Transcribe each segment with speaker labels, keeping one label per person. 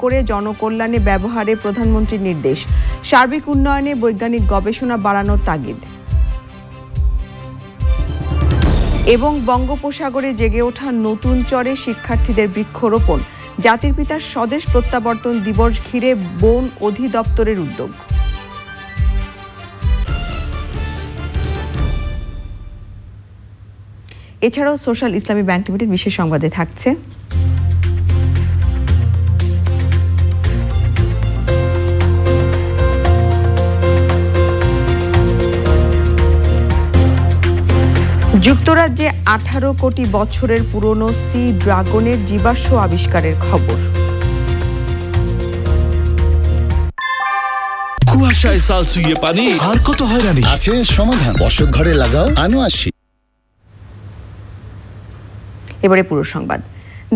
Speaker 1: করে জনকল্যাণে ব্যবহারে প্রধানমন্ত্রীর নির্দেশ। সার্বিক উন্নয়নে বৈজ্ঞানিক গবেষণা বাড়ানোর তাগিদ। এবং বঙ্গোপসাগরে জেগে ওঠা নতুন চরে শিক্ষার্থীদের বৃক্ষরোপণ। জাতির পিতার স্বদেশ প্রত্যাবর্তন দিবস ঘিরে বন অধিদপ্তরের উদ্যোগ। এছাড়াও সোশ্যাল ইসলামী ব্যাংক লিমিটেড বিশেষ সংবাদে থাকছে যুক্তরাজ্যে 18 কোটি বছরের পুরনো সি ড্রাগনের জীবাশ্ম আবিষ্কারের খবর।
Speaker 2: কুয়াশায় সাল ছুঁয়ে পানি আর কত হয়রানি
Speaker 3: আছে সমাধান। বসত ঘরে লাগাও আনো আসি।
Speaker 1: এবারে পুরো সংবাদ।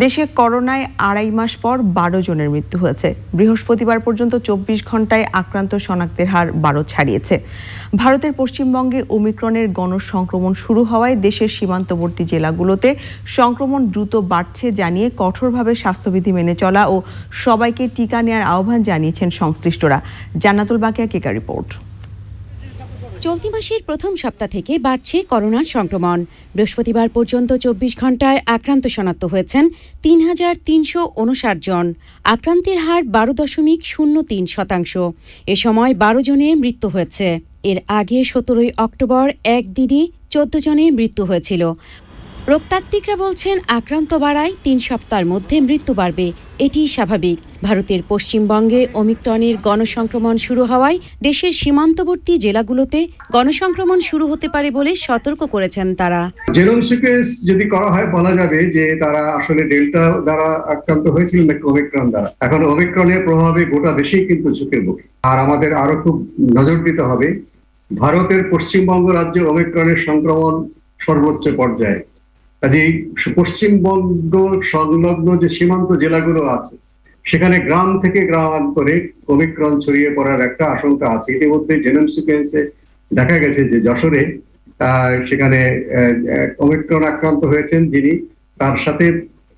Speaker 1: দেশে করোনায় 2.5 মাস পর 12 জনের মৃত্যু হয়েছে। বৃহস্পতিবার পর্যন্ত 24 ঘন্টায় আক্রান্ত শনাক্তের হার 12 ছাড়িয়েছে। ভারতের পশ্চিমবঙ্গে ওমিক্রনের গণসংক্রমণ শুরু হওয়ায় দেশের সীমান্তবর্তী জেলাগুলোতে সংক্রমণ দ্রুত বাড়ছে জানিয়ে কঠোরভাবে স্বাস্থ্যবিধি মেনে চলা ও সবাইকে টিকা নেওয়ার আহ্বান জানিয়েছেন সংশ্লিষ্টরা। জান্নাতুল বাকিয়া কেকা রিপোর্ট।
Speaker 4: চলতি মাসের প্রথম সপ্তাহ থেকে বাড়ছে করোনার সংক্রমণ। বৃহস্পতিবার পর্যন্ত 24 ঘন্টায় আক্রান্ত শনাক্ত হয়েছেন 3,359 জন। আক্রান্তের হার 12.03%। এ সময় 12 জনের মৃত্যু হয়েছে। এর আগে 17 অক্টোবর একদিনে 14 জনের মৃত্যু হয়েছিল। রোগতাত্ত্বিকরা বলছেন আক্রান্ত বাড়ায় 3 সপ্তাহের মধ্যে মৃত্যু বাড়বে, এটি স্বাভাবিক। ভারতের পশ্চিমবঙ্গে ওমিক্রনের গণসংক্রমণ শুরু হওয়ায় দেশের সীমান্তবর্তী জেলাগুলোতে গণসংক্রমণ শুরু হতে পারে বলে সতর্ক করেছেন তারা।
Speaker 5: জেনোম সিকোয়েন্স যদি করা হয় বলা যাবে যে তারা আসলে ডেল্টা দ্বারা আক্রান্ত হয়েছিল নাকি ওমিক্রন দ্বারা। এখন ওমিক্রনের প্রভাবে গোটা দেশেই কিন্তু ঝুঁকের মুখে। আর আমাদের আরো খুব নজর দিতে হবে, ভারতের পশ্চিমবঙ্গ রাজ্যে ওমিক্রনের সংক্রমণ সর্বোচ্চ পর্যায়ে। কাজেই পশ্চিমবঙ্গ সংলগ্ন যে সীমান্ত জেলাগুলো আছে সেখানে গ্রাম থেকে গ্রামান্তরে ওমিক্রন ছড়িয়ে পড়ার একটা আশঙ্কা আছে। ইতিমধ্যে জেনোম সিকোয়েন্সে দেখা গেছে যে যশোরে সেখানে ওমিক্রন আক্রান্ত হয়েছেন যিনি, তার সাথে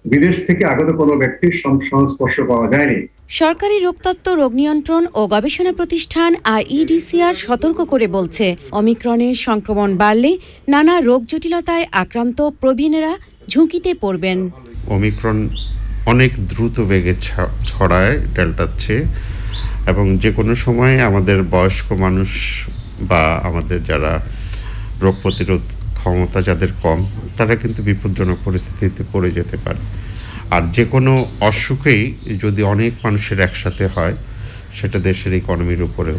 Speaker 5: বিদেশ থেকে আগত কোনো ব্যক্তির সংস্পর্শ পাওয়া যায়নি।
Speaker 4: সরকারি রোগতত্ত্ব, রোগ নিয়ন্ত্রণ ও গবেষণা প্রতিষ্ঠান IEDCR সতর্ক করে বলছে, অমিক্রনের সংক্রমণ বাড়লে নানা রোগ জটিলতায় আক্রান্ত প্রবীণেরা ঝুঁকিতে পড়বেন।
Speaker 6: ওমিক্রন অনেক দ্রুত বেগে ছড়ায় ডেল্টার চেয়ে, এবং যে কোনো সময় আমাদের বয়স্ক মানুষ বা আমাদের যারা রোগ প্রতিরোধ ক্ষমতা যাদের কম, তারা কিন্তু বিপজ্জনক পরিস্থিতিতে পড়ে যেতে পারে। আর যে কোনো অসুখেই যদি অনেক মানুষের একসাথে হয়, সেটা দেশের ইকোনমির উপরেও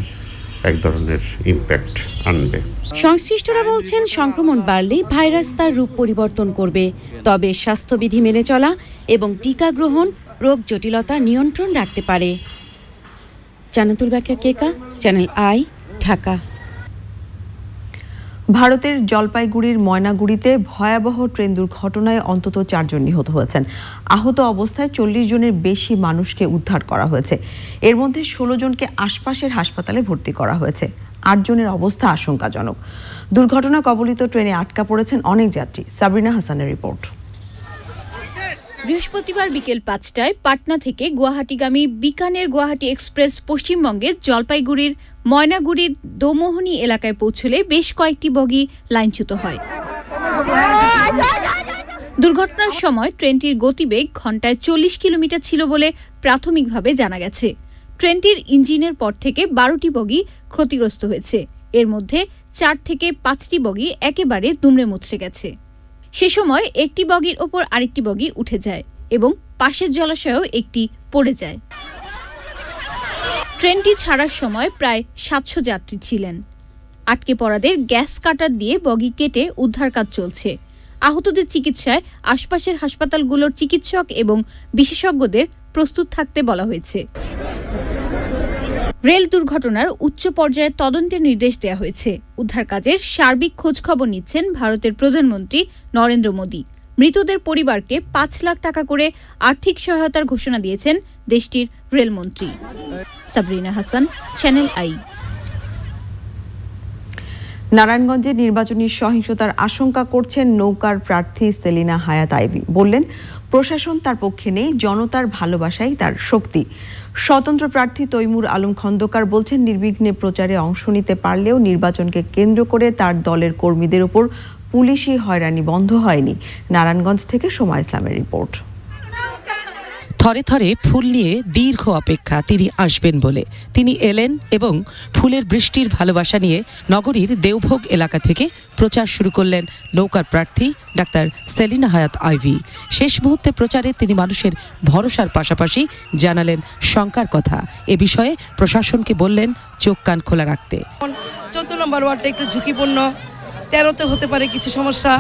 Speaker 6: এক ধরনের ইম্প্যাক্ট আনবে।
Speaker 4: সংশ্লিষ্টরা বলছেন সংক্রমণ বাড়লে ভাইরাস তার রূপ পরিবর্তন করবে, তবে স্বাস্থ্যবিধি মেনে চলা এবং টিকা গ্রহণ রোগ জটিলতা নিয়ন্ত্রণ রাখতে পারে। জান্নাতুল বাকিয়া কেকা, চ্যানেল আই, ঢাকা।
Speaker 1: ভারতের জলপাইগুড়ির ময়নাগুড়িতে ভয়াবহ ট্রেন দুর্ঘটনায় অন্তত 4 জন নিহত হয়েছেন। আহত অবস্থায় 40 জনের বেশি মানুষকে উদ্ধার করা হয়েছে। এর মধ্যে 16 জনকে আশপাশের হাসপাতালে ভর্তি করা হয়েছে। 8 জনের অবস্থা আশঙ্কাজনক। দুর্ঘটনা কবলিত ট্রেনে আটকা পড়েছেন অনেক যাত্রী। সাবরিনা হাসানের রিপোর্ট।
Speaker 7: বৃহস্পতিবার বিকেল 5টায় পাটনা থেকে গুয়াহাটিগামী বিকানের গুয়াহাটি এক্সপ্রেস পশ্চিমবঙ্গের জলপাইগুড়ির ময়নাগুড়ির দোমোহনী এলাকায় পৌঁছলে বেশ কয়েকটি বগি লাইনচ্যুত হয়। দুর্ঘটনার সময় ট্রেনটির গতিবেগ ঘন্টায় 40 কিলোমিটার ছিল বলে প্রাথমিকভাবে জানা গেছে। ট্রেনটির ইঞ্জিনের পর থেকে 12টি বগি ক্ষতিগ্রস্ত হয়েছে। এর মধ্যে 4 থেকে 5টি বগি একেবারে দুমড়ে মুচড়ে গেছে। সে সময় একটি বগির ওপর আরেকটি বগি উঠে যায় এবং পাশের জলাশয়েও একটি পড়ে যায়। ট্রেনটি ছাড়ার সময় প্রায় 700 যাত্রী ছিলেন। আটকে পড়াদের গ্যাস কাটার দিয়ে বগি কেটে উদ্ধার কাজ চলছে। আহতদের চিকিৎসায় আশপাশের হাসপাতালগুলোর চিকিৎসক এবং বিশেষজ্ঞদের প্রস্তুত থাকতে বলা হয়েছে। রেল দুর্ঘটনার উচ্চ পর্যায়ের তদন্তের নির্দেশ দেওয়া হয়েছে। উদ্ধার কাজের সার্বিক খোঁজখবর নিচ্ছেন ভারতের প্রধানমন্ত্রী নরেন্দ্র মোদী। মৃতদের পরিবারকে 5 লাখ টাকা করে আর্থিক সহায়তার ঘোষণা দিয়েছেন দেশটির রেলমন্ত্রী। Sabrina Hasan, channel I.
Speaker 1: নারায়ণগঞ্জে নির্বাচনী সহিংসতার আশঙ্কা করছেন নৌকার প্রার্থী সেলিনা হায়াত আইভী। বললেন, প্রশাসন তার পক্ষে নেই, জনতার ভালোবাসাই তার শক্তি। স্বতন্ত্র প্রার্থী তৈমুর আলম খন্দকার বলছেন, নির্বিঘ্নে প্রচারে অংশ নিতে পারলেও নির্বাচনকে কেন্দ্র করে তার দলের কর্মীদের উপর পুলিশি হয়রানি বন্ধ হয়নি। নারায়ণগঞ্জ থেকে সোমা ইসলামের রিপোর্ট।
Speaker 8: থরে থরে ফুল নিয়ে দীর্ঘ অপেক্ষা তিনি আসবেন বলে। তিনি এলেন এবং ফুলের বৃষ্টির ভালোবাসা নিয়ে নগরীর দেওভোগ এলাকা থেকে প্রচার শুরু করলেন নৌকার প্রার্থী ডাক্তার সেলিনা হায়াত আইভী। শেষ মুহূর্তে প্রচারে তিনি মানুষের ভরসার পাশাপাশি জানালেন শঙ্কার কথা। এ বিষয়ে প্রশাসনকে বললেন চোখ কান খোলা রাখতে।
Speaker 9: 14 নম্বর ওয়ার্ডটা একটু ঝুঁকিপূর্ণ, 13তে হতে পারে কিছু সমস্যা,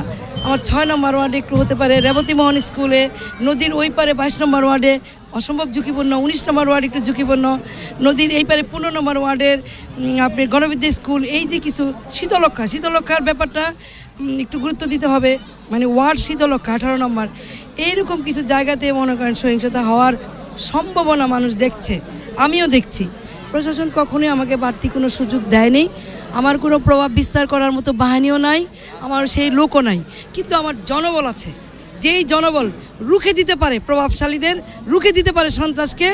Speaker 9: আমার 6 নম্বর ওয়ার্ডে একটু হতে পারে, রেবতী মোহন স্কুলে, নদীর ওই পারে 22 নম্বর ওয়ার্ডে অসম্ভব ঝুঁকিপূর্ণ, 19 নম্বর ওয়ার্ড একটু ঝুঁকিপূর্ণ, নদীর এই পারে 15 নম্বর ওয়ার্ডের আপনার গণবিদ্যা স্কুল, এই যে কিছু শীতলক্ষার ব্যাপারটা একটু গুরুত্ব দিতে হবে। মানে ওয়ার্ড শীতলক্ষা 18 নম্বর, এইরকম কিছু জায়গাতে মনে করেন সহিংসতা হওয়ার সম্ভাবনা মানুষ দেখছে, আমিও দেখছি। প্রশাসন কখনোই আমাকে বাড়তি কোনো সুযোগ দেয়নি, আমার কোনো প্রভাব বিস্তার করার মতো বাহিনীও নাই, আমার সেই লোকও নাই, কিন্তু আমার জনবল আছে, যেই জনবল রুখে দিতে পারে প্রভাবশালীদের, রুখে দিতে পারে সন্ত্রাসকে,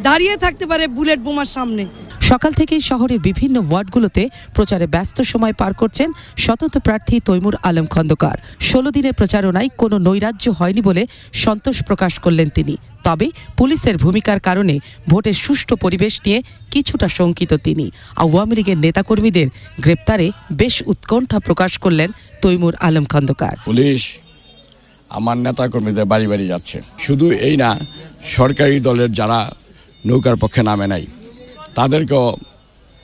Speaker 9: দাঁড়িয়ে থাকতে পারে বুলেট বোমার সামনে।
Speaker 8: সকাল থেকেই শহরের বিভিন্ন ওয়ার্ডগুলোতে প্রচারে ব্যস্ত সময় পার করছেন স্বতন্ত্র প্রার্থী তৈমুর আলম খন্দকার। 16 দিনের প্রচারণায় কোনো নৈরাজ্য হয়নি বলে সন্তোষ প্রকাশ করলেন তিনি। তবে পুলিশের ভূমিকার কারণে ভোটের সুষ্ঠু পরিবেশ নিয়ে কিছুটা শঙ্কিত তিনি। আওয়ামী লীগের নেতাকর্মীদের গ্রেপ্তারে বেশ উৎকণ্ঠা প্রকাশ করলেন তৈমুর আলম খন্দকার।
Speaker 10: পুলিশ আমার নেতাকর্মীদের বাড়ি বাড়ি যাচ্ছে, শুধু এই না, সরকারি দলের যারা নৌকার পক্ষে নামে নাই তাদেরকেও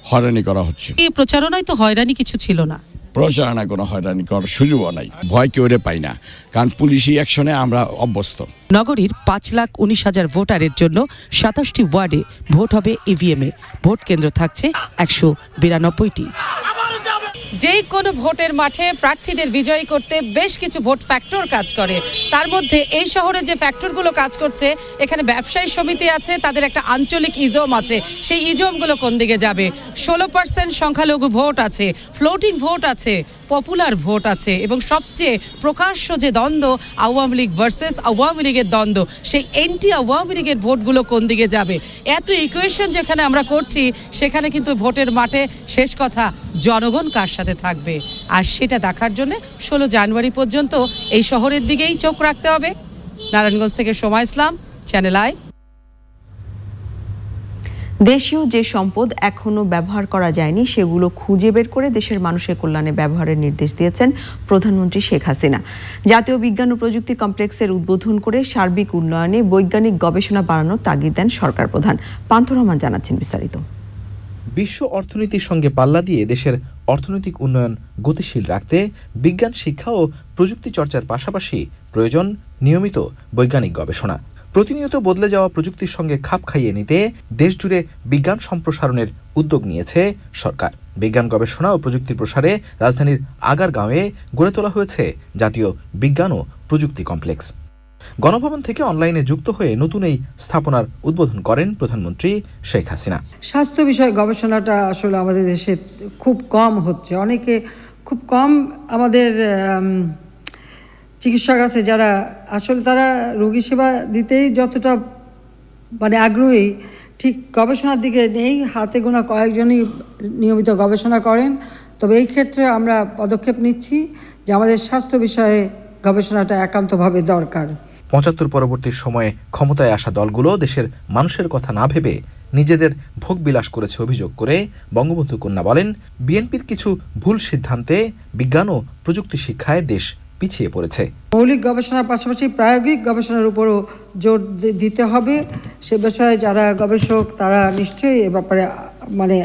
Speaker 10: হয়রানি করা হচ্ছে।
Speaker 8: এই প্রচারণায় তো হয়রানি কিছু ছিল না,
Speaker 10: প্রচারণায় কোনো হয়রানি করার সুযোগও নাই, ভয় কেউ পাই না, কারণ পুলিশি অ্যাকশনে আমরা অভ্যস্ত।
Speaker 8: নগরীর 5,19,000 ভোটারের জন্য 27টি ওয়ার্ডে ভোট হবে ইভিএমে। ভোট কেন্দ্র থাকছে 192টি। যেই কোনো ভোটের মাঠে প্রার্থীদের বিজয়ী করতে বেশ কিছু ভোট ফ্যাক্টর কাজ করে। তার মধ্যে এই শহরে যে ফ্যাক্টরগুলো কাজ করছে, এখানে ব্যবসায়ী সমিতি আছে, তাদের একটা আঞ্চলিক ইজম আছে। সেই ইজমগুলো কোন দিকে যাবে? 16% সংখ্যালঘু ভোট আছে, ফ্লোটিং ভোট আছে, পপুলার ভোট আছে, এবং সবচেয়ে প্রকাশ্য যে দ্বন্দ্ব আওয়ামী লীগ ভার্সেস আওয়ামী লীগের দ্বন্দ্ব, সেই এন্টি আওয়ামী লীগের ভোটগুলো কোন দিকে যাবে? এত ইকুয়েশন যেখানে আমরা করছি, সেখানে কিন্তু ভোটের মাঠে শেষ কথা জনগণ কার সাথে থাকবে, আর সেটা দেখার জন্য 16 জানুয়ারি পর্যন্ত এই শহরের দিকেই চোখ রাখতে হবে। নারায়ণগঞ্জ থেকে সোমা ইসলাম, চ্যানেল আই।
Speaker 1: দেশীয় যে সম্পদ এখনো ব্যবহার করা যায়নি, সেগুলো খুঁজে বের করে দেশের মানুষের কল্যাণে ব্যবহারের নির্দেশ দিয়েছেন প্রধানমন্ত্রী শেখ হাসিনা। জাতীয় বিজ্ঞান ও প্রযুক্তি কমপ্লেক্সের উদ্বোধন করে সার্বিক উন্নয়নে বৈজ্ঞানিক গবেষণা বাড়ানোর তাগিদ দেন সরকার প্রধান। পান্থ রহমান জানাচ্ছেন বিস্তারিত।
Speaker 11: বিশ্ব অর্থনীতির সঙ্গে পাল্লা দিয়ে দেশের অর্থনৈতিক উন্নয়ন গতিশীল রাখতে বিজ্ঞান শিক্ষা ও প্রযুক্তি চর্চার পাশাপাশি প্রয়োজন নিয়মিত বৈজ্ঞানিক গবেষণা। প্রতিনিয়ত বদলে যাওয়া প্রযুক্তির সঙ্গে খাপ খাইয়ে নিতে দেশজুড়ে বিজ্ঞান সম্প্রসারণের উদ্যোগ নিয়েছে সরকার। বিজ্ঞান গবেষণা ও প্রযুক্তির প্রসারে রাজধানীর আগারগাঁওয়ে গড়ে তোলা হয়েছে জাতীয় বিজ্ঞান ও প্রযুক্তি কমপ্লেক্স। গণভবন থেকে অনলাইনে যুক্ত হয়ে নতুন এই স্থাপনার উদ্বোধন করেন প্রধানমন্ত্রী শেখ হাসিনা।
Speaker 12: স্বাস্থ্য বিষয়ে গবেষণাটা আসলে আমাদের দেশে খুব কম হচ্ছে, অনেকে খুব কম আমাদের চিকিৎসক আছে যারা আসলে তারা রোগী সেবা দিতেই যতটা আগ্রহী, ঠিক গবেষণার দিকে নেই। হাতে গোনা কয়েকজনই নিয়মিত গবেষণা করেন। তবে এই ক্ষেত্রে আমরা পদক্ষেপ নিচ্ছি যে আমাদের স্বাস্থ্য বিষয়ে গবেষণাটা একান্তভাবে দরকার।
Speaker 11: ৭৫ পরবর্তী সময়ে ক্ষমতায় আসা দলগুলো দেশের মানুষের কথা না ভেবে নিজেদের ভোগ বিলাস করেছে অভিযোগ করে বঙ্গবন্ধু কন্যা বলেন, বিএনপির কিছু ভুল সিদ্ধান্তে বিজ্ঞান ও প্রযুক্তি শিক্ষায় দেশ পিছিয়ে পড়েছে।
Speaker 12: মৌলিক গবেষণার পাশাপাশি প্রায়োগিক গবেষণার উপরও জোর দিতে হবে। সে বিষয়ে যারা গবেষক তারা নিশ্চয়ই এ ব্যাপারে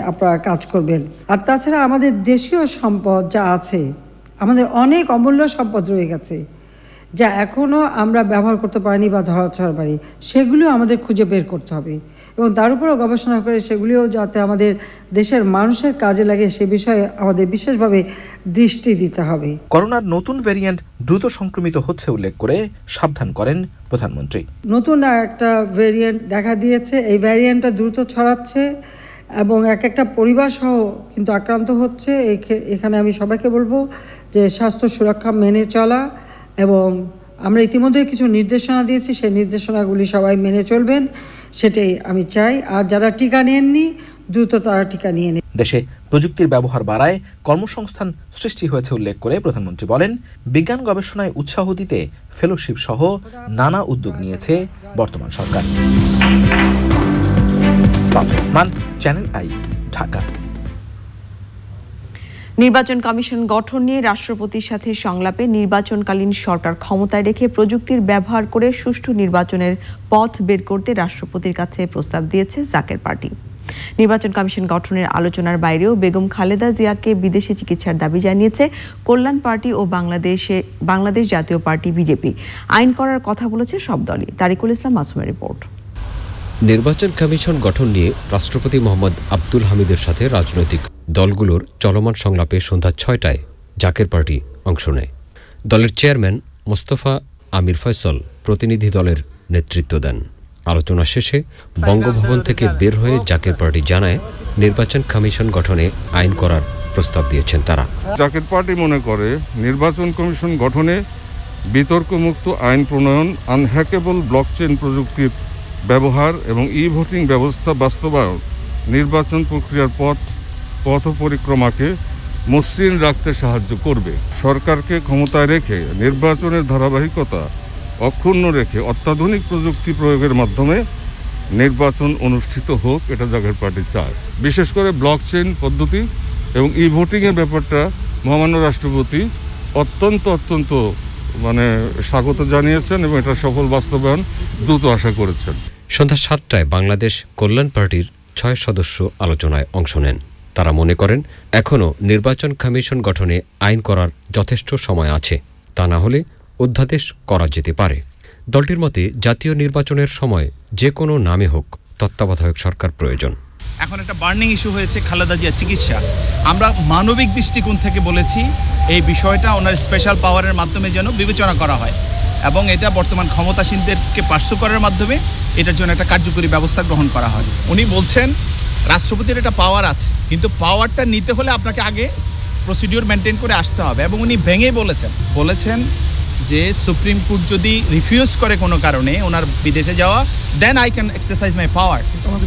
Speaker 12: আপনারা কাজ করবেন। আর তাছাড়া আমাদের দেশীয় সম্পদ যা আছে, আমাদের অনেক অমূল্য সম্পদ রয়ে গেছে যা এখনও আমরা ব্যবহার করতে পারিনি বা ধরাছোঁয়ার পারি, সেগুলিও আমাদের খুঁজে বের করতে হবে এবং তার উপরেও গবেষণা করে সেগুলিও যাতে আমাদের দেশের মানুষের কাজে লাগে সে বিষয়ে আমাদের বিশেষভাবে দৃষ্টি দিতে হবে।
Speaker 11: করোনার নতুন ভ্যারিয়েন্ট দ্রুত সংক্রমিত হচ্ছে উল্লেখ করে সাবধান করেন প্রধানমন্ত্রী।
Speaker 12: নতুন একটা ভ্যারিয়েন্ট দেখা দিয়েছে, এই ভ্যারিয়েন্টটা দ্রুত ছড়াচ্ছে এবং একটা পরিবার সহ কিন্তু আক্রান্ত হচ্ছে। এখানে আমি সবাইকে বলবো যে স্বাস্থ্য সুরক্ষা মেনে চলা, এবং আমরা ইতিমধ্যে কিছু নির্দেশনা দিয়েছি, সেই নির্দেশনাগুলি সবাই মেনে চলবেন, সেটাই আমি চাই। আর যারা টিকা নেননি দ্রুত তারা টিকা নিয়ে নেন।
Speaker 11: দেশে প্রযুক্তির ব্যবহার বাড়ায় কর্মসংস্থান সৃষ্টি হয়েছে উল্লেখ করে প্রধানমন্ত্রী বলেন, বিজ্ঞান গবেষণায় উৎসাহ দিতে ফেলোশিপ সহ নানা উদ্যোগ নিয়েছে বর্তমান সরকার। Channel I, Dhaka.
Speaker 1: নির্বাচন কমিশন গঠন নিয়ে রাষ্ট্রপতির সাথে সংলাপে নির্বাচনকালীন সরকার ক্ষমতায় রেখে প্রযুক্তির ব্যবহার করে সুষ্ঠু নির্বাচনের পথ বের করতে রাষ্ট্রপতির কাছে প্রস্তাব দিয়েছে জাকের পার্টি। নির্বাচন কমিশন গঠনের আলোচনার বাইরেও বেগম খালেদা জিয়াকে বিদেশে চিকিৎসার দাবি জানিয়েছে কল্যাণ পার্টি ও বাংলাদেশ জাতীয় পার্টি বিজেপি। আইন করার কথা বলেছে সব দলই। তারিকুল ইসলাম মাসুমের রিপোর্ট।
Speaker 13: নির্বাচন কমিশন গঠন নিয়ে রাষ্ট্রপতি মোহাম্মদ আব্দুল হামিদের সাথে রাজনৈতিক দলগুলোর চলমান সংলাপে সন্ধ্যা ৬টায় জাকের পার্টি অংশ নেয়। দলের চেয়ারম্যান মোস্তফা আমির ফয়সল প্রতিনিধি দলের নেতৃত্ব দেন। আলোচনা শেষে বঙ্গভবন থেকে বের হয়ে জাকের পার্টি জানায়, নির্বাচন কমিশন গঠনে আইন করার প্রস্তাব দিয়েছেন তারা।
Speaker 14: জাকের পার্টি মনে করে নির্বাচন কমিশন গঠনে বিতর্কমুক্ত আইন প্রণয়ন, আনহ্যাকেবল ব্লকচেন প্রযুক্তির ব্যবহার এবং ভোটিং ব্যবস্থা বাস্তবায়ন নির্বাচন প্রক্রিয়ার পথ পরিক্রমাকে মসৃণ রাখতে সাহায্য করবে। সরকারকে ক্ষমতায় রেখে নির্বাচনের ধারাবাহিকতা অক্ষুণ্ণ রেখে অত্যাধুনিক প্রযুক্তি প্রয়োগের মাধ্যমে নির্বাচন অনুষ্ঠিত হোক, এটা জাকের পার্টি চায়। বিশেষ করে ব্লকচেন পদ্ধতি এবং ভোটিংয়ের ব্যাপারটা মহামান্য রাষ্ট্রপতি অত্যন্ত স্বাগত জানিয়েছেন এবং এটা সফল বাস্তবায়ন দ্রুত আশা করেছেন।
Speaker 13: সন্ধ্যা ৭টায় বাংলাদেশ কল্যাণ পার্টির ৬ সদস্য আলোচনায় অংশ নেন। তারা মনে করেন এখনও নির্বাচন কমিশন গঠনে আইন করার যথেষ্ট সময় আছে, তা না হলে অধ্যাদেশ করা যেতে পারে। দলটির মতে জাতীয় নির্বাচনের সময় যে কোনো নামে হোক তত্ত্বাবধায়ক সরকার প্রয়োজন।
Speaker 15: এখন একটা বার্নিং ইস্যু হয়েছে খালেদা জিয়ার চিকিৎসা। আমরা মানবিক দৃষ্টিকোণ থেকে বলেছি এই বিষয়টা ওনার স্পেশাল পাওয়ারের মাধ্যমে যেন বিবেচনা করা হয় এবং এটা বর্তমান ক্ষমতাসীনদেরকে পার্শ্ব করার মাধ্যমে এটার জন্য একটা কার্যকরী ব্যবস্থা গ্রহণ করা হয়। উনি বলছেন রাষ্ট্রপতির একটা পাওয়ার আছে, কিন্তু পাওয়ারটা নিতে হলে আপনাকে আগে প্রসিডিওর মেনটেন করে আসতে হবে। এবং উনি ভেঙে বলেছেন যে সুপ্রিম কোর্ট যদি রিফিউজ করে কোনো কারণে ওনার বিদেশে যাওয়া, then I can exercise my power,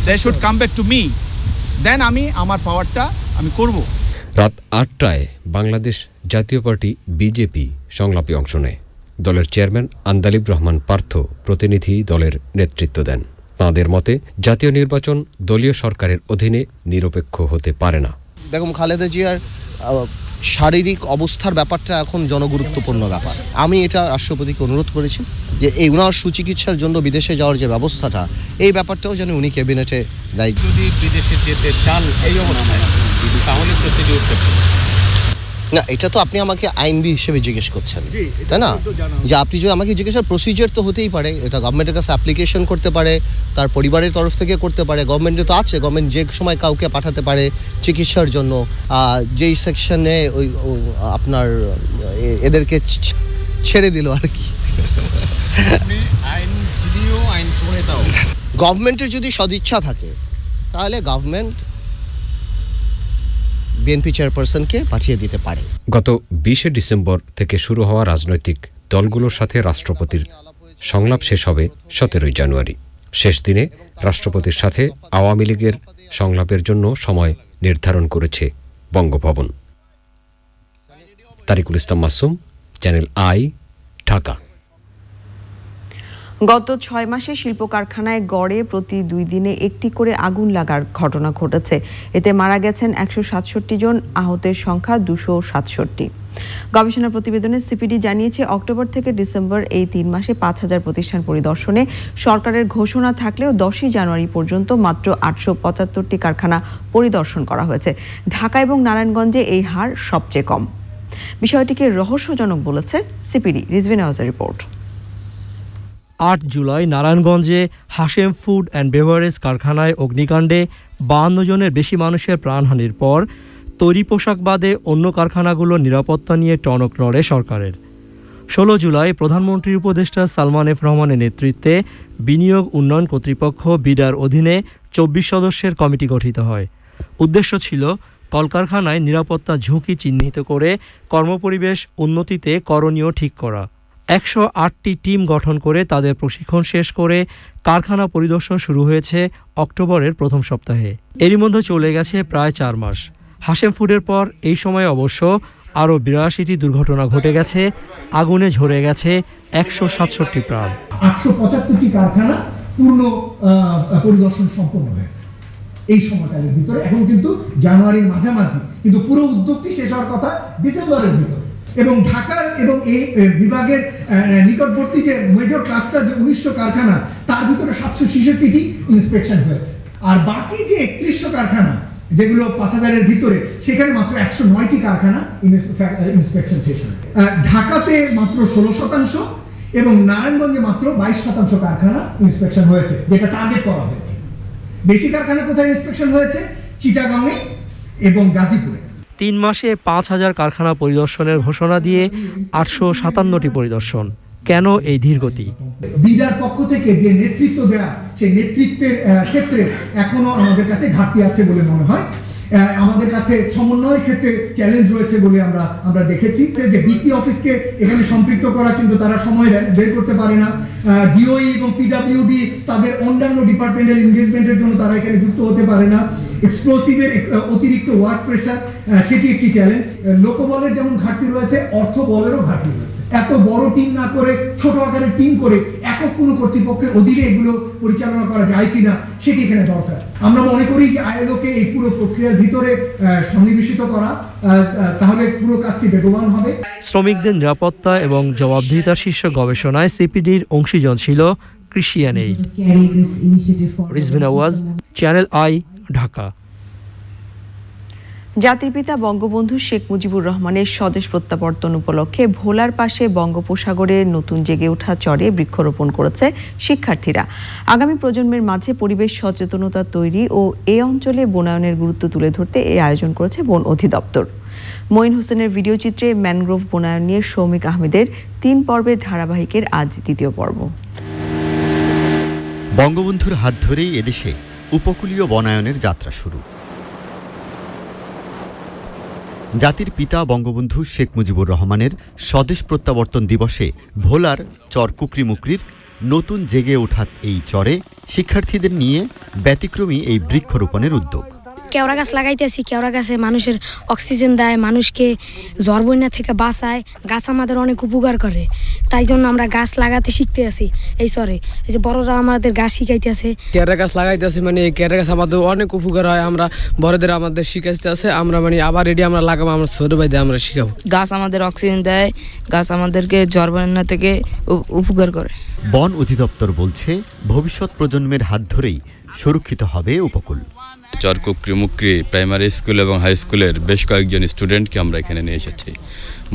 Speaker 15: they should come back to me, then আমি আমার পাওয়ারটা আমি করব।
Speaker 13: রাত ৮টায় বাংলাদেশ জাতীয় পার্টি বিজেপি সংলাপে অংশ নেয়। দলের চেয়ারম্যান আন্দালিব রহমান পার্থ প্রতিনিধি দলের নেতৃত্ব দেন। তাঁদের মতে জাতীয় নির্বাচন দলীয় সরকারের অধীনে নিরপেক্ষ হতে পারে না।
Speaker 16: বেগম খালেদা জিয়ার শারীরিক অবস্থার ব্যাপারটা এখন জনগুরুত্বপূর্ণ ব্যাপার। আমি এটা রাষ্ট্রপতিকে অনুরোধ করেছি যে এই ওনার সুচিকিৎসার জন্য বিদেশে যাওয়ার যে ব্যবস্থাটা, এই ব্যাপারটাও যেন উনি ক্যাবিনেটে দেয়।
Speaker 17: যদি বিদেশে যেতে চান এই অবস্থায়, তাহলে প্রসিডিউর
Speaker 16: না, এটা তো আপনি আমাকে আইনবিদ হিসেবে জিজ্ঞেস করছেন, তাই না? যে আপনি যদি আমাকে জিজ্ঞেস করেন, প্রসিজার তো হতেই পারে। এটা গভর্নমেন্টের কাছে অ্যাপ্লিকেশন করতে পারে, তার পরিবারের তরফ থেকে করতে পারে। গভর্নমেন্টে তো আছে, গভর্নমেন্ট যে সময় কাউকে পাঠাতে পারে চিকিৎসার জন্য। যেই সেকশনে ওই আপনার এদেরকে ছেড়ে দিল আর কি। গভর্নমেন্টের যদি সদিচ্ছা থাকে তাহলে গভর্নমেন্ট বিএনপি চেয়ারপারসনকে পাঠিয়ে দিতে পারে।
Speaker 13: গত ২০ ডিসেম্বর থেকে শুরু হওয়া রাজনৈতিক দলগুলোর সাথে রাষ্ট্রপতির সংলাপ শেষ হবে ১৭ জানুয়ারি। শেষ দিনে রাষ্ট্রপতির সাথে আওয়ামী লীগের সংলাপের জন্য সময় নির্ধারণ করেছে বঙ্গভবন। তারিকুল ইসলাম মাসুম, চ্যানেল আই, ঢাকা।
Speaker 1: গত ৬ মাসে শিল্প কারখানায় গড়ে প্রতি ২ দিনে একটি করে আগুন লাগার ঘটনা ঘটেছে। এতে মারা গেছেন ১৬৭ জন, আহতের সংখ্যা ২৬৭। গবেষণা প্রতিবেদনে সিপিডি জানিয়েছে, অক্টোবর থেকে ডিসেম্বর এই ৩ মাসে ৫,০০০ প্রতিষ্ঠান পরিদর্শনে সরকারের ঘোষণা থাকলেও ১০ই জানুয়ারি পর্যন্ত মাত্র ৮৭৫টি কারখানা পরিদর্শন করা হয়েছে। ঢাকা এবং নারায়ণগঞ্জে এই হার সবচেয়ে কম। বিষয়টিকে রহস্যজনক বলেছে সিপিডি। রিজভি নওয়াজের রিপোর্ট।
Speaker 18: ৮ জুলাই নারায়ণগঞ্জে হাশেম ফুড অ্যান্ড বেভারেজ কারখানায় অগ্নিকাণ্ডে ৫২ জনের বেশি মানুষের প্রাণহানির পর তৈরি পোশাক বাদে অন্য কারখানাগুলোর নিরাপত্তা নিয়ে টনক নড়ে সরকারের। 16 জুলাই প্রধানমন্ত্রীর উপদেষ্টা সালমান এফ রহমানের নেতৃত্বে বিনিয়োগ উন্নয়ন কর্তৃপক্ষ বিডার অধীনে 24 সদস্যের কমিটি গঠিত হয়। উদ্দেশ্য ছিল কলকারখানায় নিরাপত্তা ঝুঁকি চিহ্নিত করে কর্মপরিবেশ উন্নতিতে করণীয় ঠিক করা। 108টি টিম গঠন করে তাদের প্রশিক্ষণ শেষ করে কারখানা পরিদর্শন শুরু হয়েছে অক্টোবরের প্রথম সপ্তাহে। এরই মধ্যে চলে গেছে প্রায় 4 মাস। হাশেম ফুডের পর এই সময় অবশ্য আরও 82টি দুর্ঘটনা ঘটে গেছে, আগুনে ঝরে গেছে 167টি প্রাণ।
Speaker 19: 875টি কারখানা পূর্ণ পরিদর্শন সম্পন্ন হয়েছে এই সময়কালের ভিতরে। এখন কিন্তু জানুয়ারির মাঝামাঝি, কিন্তু পুরো উদ্যোগটি শেষ হওয়ার কথা ডিসেম্বরের ভিতরে। এবং ঢাকার এবং এই বিভাগের নিকটবর্তী যে মেজর ক্লাস্টার যে 1900 কারখানা, তার ভিতরে 766টি ইন্সপেকশন হয়েছে। আর বাকি যে 3100 কারখানা যেগুলো 5000-এর ভিতরে, সেখানে মাত্র 109টি কারখানা ইন্সপেকশন শেষ হয়েছে। ঢাকাতে মাত্র 16% এবং নারায়ণগঞ্জে মাত্র 22% কারখানা ইন্সপেকশন হয়েছে, যেটা টার্গেট করা হয়েছে। বেশি কারখানা কোথায় ইন্সপেকশন হয়েছে? চিটাগাংয়ে এবং গাজীপুরে।
Speaker 18: 3 মাসে 5000 কারখানা পরিদর্শনের ঘোষণা দিয়ে 857টি পরিদর্শন। কেন এই ধীরগতি?
Speaker 19: বিডার পক্ষ থেকে যে নেতৃত্ব দেয়া, সেই নেতৃত্বের ক্ষেত্রে এখনো আমাদের কাছে ঘাটতি আছে বলে মনে হয়। আমাদের কাছে সমন্বয়ের ক্ষেত্রে চ্যালেঞ্জ রয়েছে বলে আমরা দেখেছি যে ডিসি অফিসকে এখানে সম্পৃক্ত করা, কিন্তু তারা সময় বের করতে পারে না। ডিওই এবং পিডব্লিউডি তাদের অন্যান্য ডিপার্টমেন্টাল এনগেজমেন্টের জন্য তারা এখানে যুক্ত হতে পারে না। এক্সপ্লোসিভের অতিরিক্ত ওয়ার্ক প্রেশার, সেটি একটি চ্যালেঞ্জ। লোকবলের যেমন ঘাটতি রয়েছে, অর্থ বলেরও ঘাটতি রয়েছে। এত বড় টিম না করে ছোট আকারের টিম করে একক কোনো কর্তৃপক্ষের অধীনে এগুলো পরিচালনা করা যায় কিনা, সেটি এখানে দরকার। আমরা মনে করি যে আইএলওকে এই পুরো প্রক্রিয়ার ভিতরে সন্নিবেশিত করা, তাহলে পুরো কাজটি বেগবান হবে।
Speaker 18: শ্রমিকদের নিরাপত্তা এবং জবাবদিহিতার শীর্ষ গবেষণায় সিপিডির অংশীজন ছিল ক্রিশ্চিয়ান এইড। রিজভিন আওয়াজ, চ্যানেল আই, ঢাকা।
Speaker 1: জাতির পিতা বঙ্গবন্ধু শেখ মুজিবুর রহমানের স্বদেশ প্রত্যাবর্তন উপলক্ষে ভোলার পাশে বঙ্গোপসাগরে নতুন জেগে ওঠা চরে বৃক্ষরোপণ করেছে শিক্ষার্থীরা। আগামী প্রজন্মের মাঝে পরিবেশ সচেতনতা তৈরি ও এ অঞ্চলে বনায়নের গুরুত্ব তুলে ধরতে এই আয়োজন করেছে বন অধিদপ্তর। মঈন হোসেনের ভিডিও চিত্রে ম্যানগ্রোভ বনায়ন নিয়ে সৌমিক আহমেদের 3 পর্বের ধারাবাহিকের আজ 2য় পর্ব।
Speaker 20: বঙ্গবন্ধুর হাত ধরেই এদেশে উপকূলীয় বনায়নের যাত্রা শুরু। জাতির পিতা বঙ্গবন্ধু শেখ মুজিবুর রহমানের স্বদেশ প্রত্যাবর্তন দিবসে ভোলার চর কুকরিমুকরির নতুন জেগে ওঠা এই চরে শিক্ষার্থীদের নিয়ে ব্যতিক্রমী এই বৃক্ষরোপণের উদ্যোগ।
Speaker 21: কেওড়া গাছ লাগাইতেছি। কেওড়া গাছে মানুষের অক্সিজেন দেয়, মানুষকে জ্বর বন্যা থেকে বাঁচায়। গাছ আমাদের অনেক উপকার করে, তাই জন্য আমরা গাছ লাগাতে শিখতে আছি এই চরে। এই যে বড়রা আমাদের গাছ শিখাইতে আছে।
Speaker 22: কেওড়া গাছ লাগাইতেছি, মানে কেওড়া গাছ আমাদের অনেক উপকার হয়। আমরা বড়দের আমাদের শিখাইতে আছে, আমরা মানে আবার রেডি আমরা লাগাবো, আমরা ছোট ভাইদের আমরা শিখাবো।
Speaker 23: গাছ আমাদের অক্সিজেন দেয়, গাছ আমাদেরকে জ্বর বন্যা থেকে উপকার করে।
Speaker 20: বন অধিদপ্তর বলছে ভবিষ্যৎ প্রজন্মের হাত ধরেই সুরক্ষিত হবে উপকূল।
Speaker 24: চর কুকরিমুকরি প্রাইমারি স্কুল এবং হাই স্কুলের বেশ কয়েকজন স্টুডেন্টকে আমরা এখানে নিয়ে এসেছি।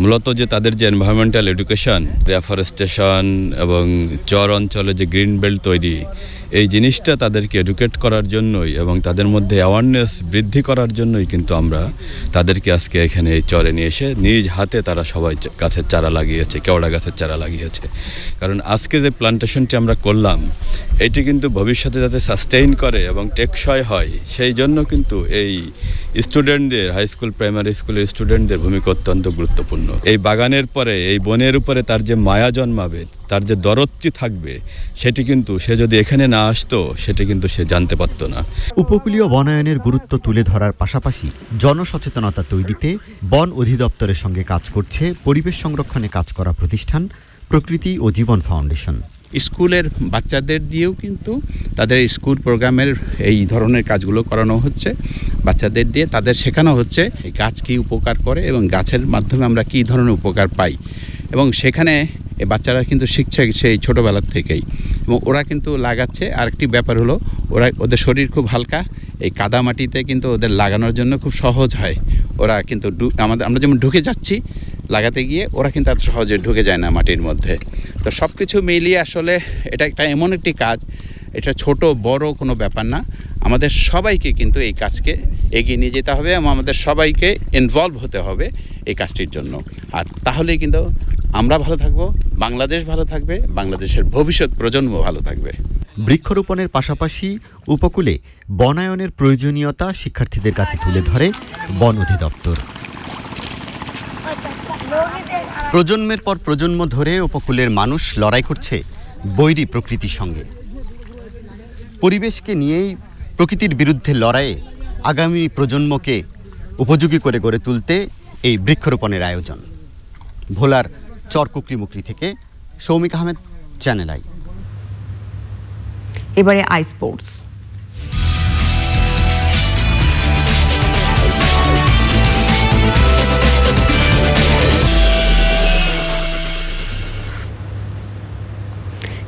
Speaker 24: মূলত যে তাদের যে এনভায়রনমেন্টাল এডুকেশন, রেফরেস্টেশন এবং চর অঞ্চলে যে গ্রিন বেল্ট তৈরি, এই জিনিসটা তাদেরকে এডুকেট করার জন্যই এবং তাদের মধ্যে অ্যাওয়ারনেস বৃদ্ধি করার জন্যই কিন্তু আমরা তাদেরকে আজকে এখানে এই চরে নিয়ে এসে নিজ হাতে তারা সবাই গাছের চারা লাগিয়েছে, কেওড়া গাছের চারা লাগিয়েছে। কারণ আজকে যে প্লান্টেশনটি আমরা করলাম, এটি কিন্তু ভবিষ্যতে যাতে সাস্টেইন করে এবং টেকসই হয়, সেই জন্য কিন্তু এই স্টুডেন্টদের, হাই স্কুল প্রাইমারি স্কুলের স্টুডেন্টদের ভূমিকা অত্যন্ত গুরুত্বপূর্ণ। এই বাগানের পরে, এই বনের উপরে তার যে মায়া জন্মাবে, তার যে দরদটি থাকবে, সেটি কিন্তু সে যদি এখানে না আসতো, সেটি কিন্তু সে জানতে পারতো না।
Speaker 20: উপকূলীয় বনায়নের গুরুত্ব তুলে ধরার পাশাপাশি জনসচেতনতা তৈরিতে বন অধিদপ্তরের সঙ্গে কাজ করছে পরিবেশ সংরক্ষণে কাজ করা প্রতিষ্ঠান প্রকৃতি ও জীবন ফাউন্ডেশন।
Speaker 25: স্কুলের বাচ্চাদের দিয়েও কিন্তু তাদের স্কুল প্রোগ্রামের এই ধরনের কাজগুলো করানো হচ্ছে। বাচ্চাদের দিয়ে তাদের শেখানো হচ্ছে এই গাছ কী উপকার করে এবং গাছের মাধ্যমে আমরা কী ধরনের উপকার পাই, এবং সেখানে এই বাচ্চারা কিন্তু শিখছে সেই ছোটোবেলার থেকেই, এবং ওরা কিন্তু লাগাচ্ছে। আরেকটি ব্যাপার হলো, ওদের শরীর খুব হালকা, এই কাদা মাটিতে কিন্তু ওদের লাগানোর জন্য খুব সহজ হয়। ওরা কিন্তু আমরা যেমন ঢুকে যাচ্ছি লাগাতে গিয়ে, ওরা কিন্তু এত সহজে ঢুকে যায় না মাটির মধ্যে। তো সব কিছু মিলিয়ে আসলে এটা একটা এমন একটি কাজ, এটা ছোট বড় কোনো ব্যাপার না, আমাদের সবাইকে কিন্তু এই কাজকে এগিয়ে নিয়ে যেতে হবে এবং আমাদের সবাইকে ইনভলভ হতে হবে এই কাজটির জন্য। আর তাহলেই কিন্তু আমরা ভালো থাকবো, বাংলাদেশ ভালো থাকবে, বাংলাদেশের ভবিষ্যৎ প্রজন্ম ভালো থাকবে।
Speaker 20: বৃক্ষরোপণের পাশাপাশি উপকূলে বনায়নের প্রয়োজনীয়তা শিক্ষার্থীদের কাছে তুলে ধরে বন অধিদপ্তর। প্রজন্মের পর প্রজন্ম ধরে উপকূলের মানুষ লড়াই করছে বৈরী প্রকৃতির সঙ্গে। পরিবেশকে নিয়েই প্রকৃতির বিরুদ্ধে লড়াইয়ে আগামী প্রজন্মকে উপযোগী করে গড়ে তুলতে এই বৃক্ষরোপণের আয়োজন। ভোলার চরকুকরিমুকরি থেকে সৌমিক আহমেদ, চ্যানেল আই।
Speaker 1: এবারে আই স্পোর্টস।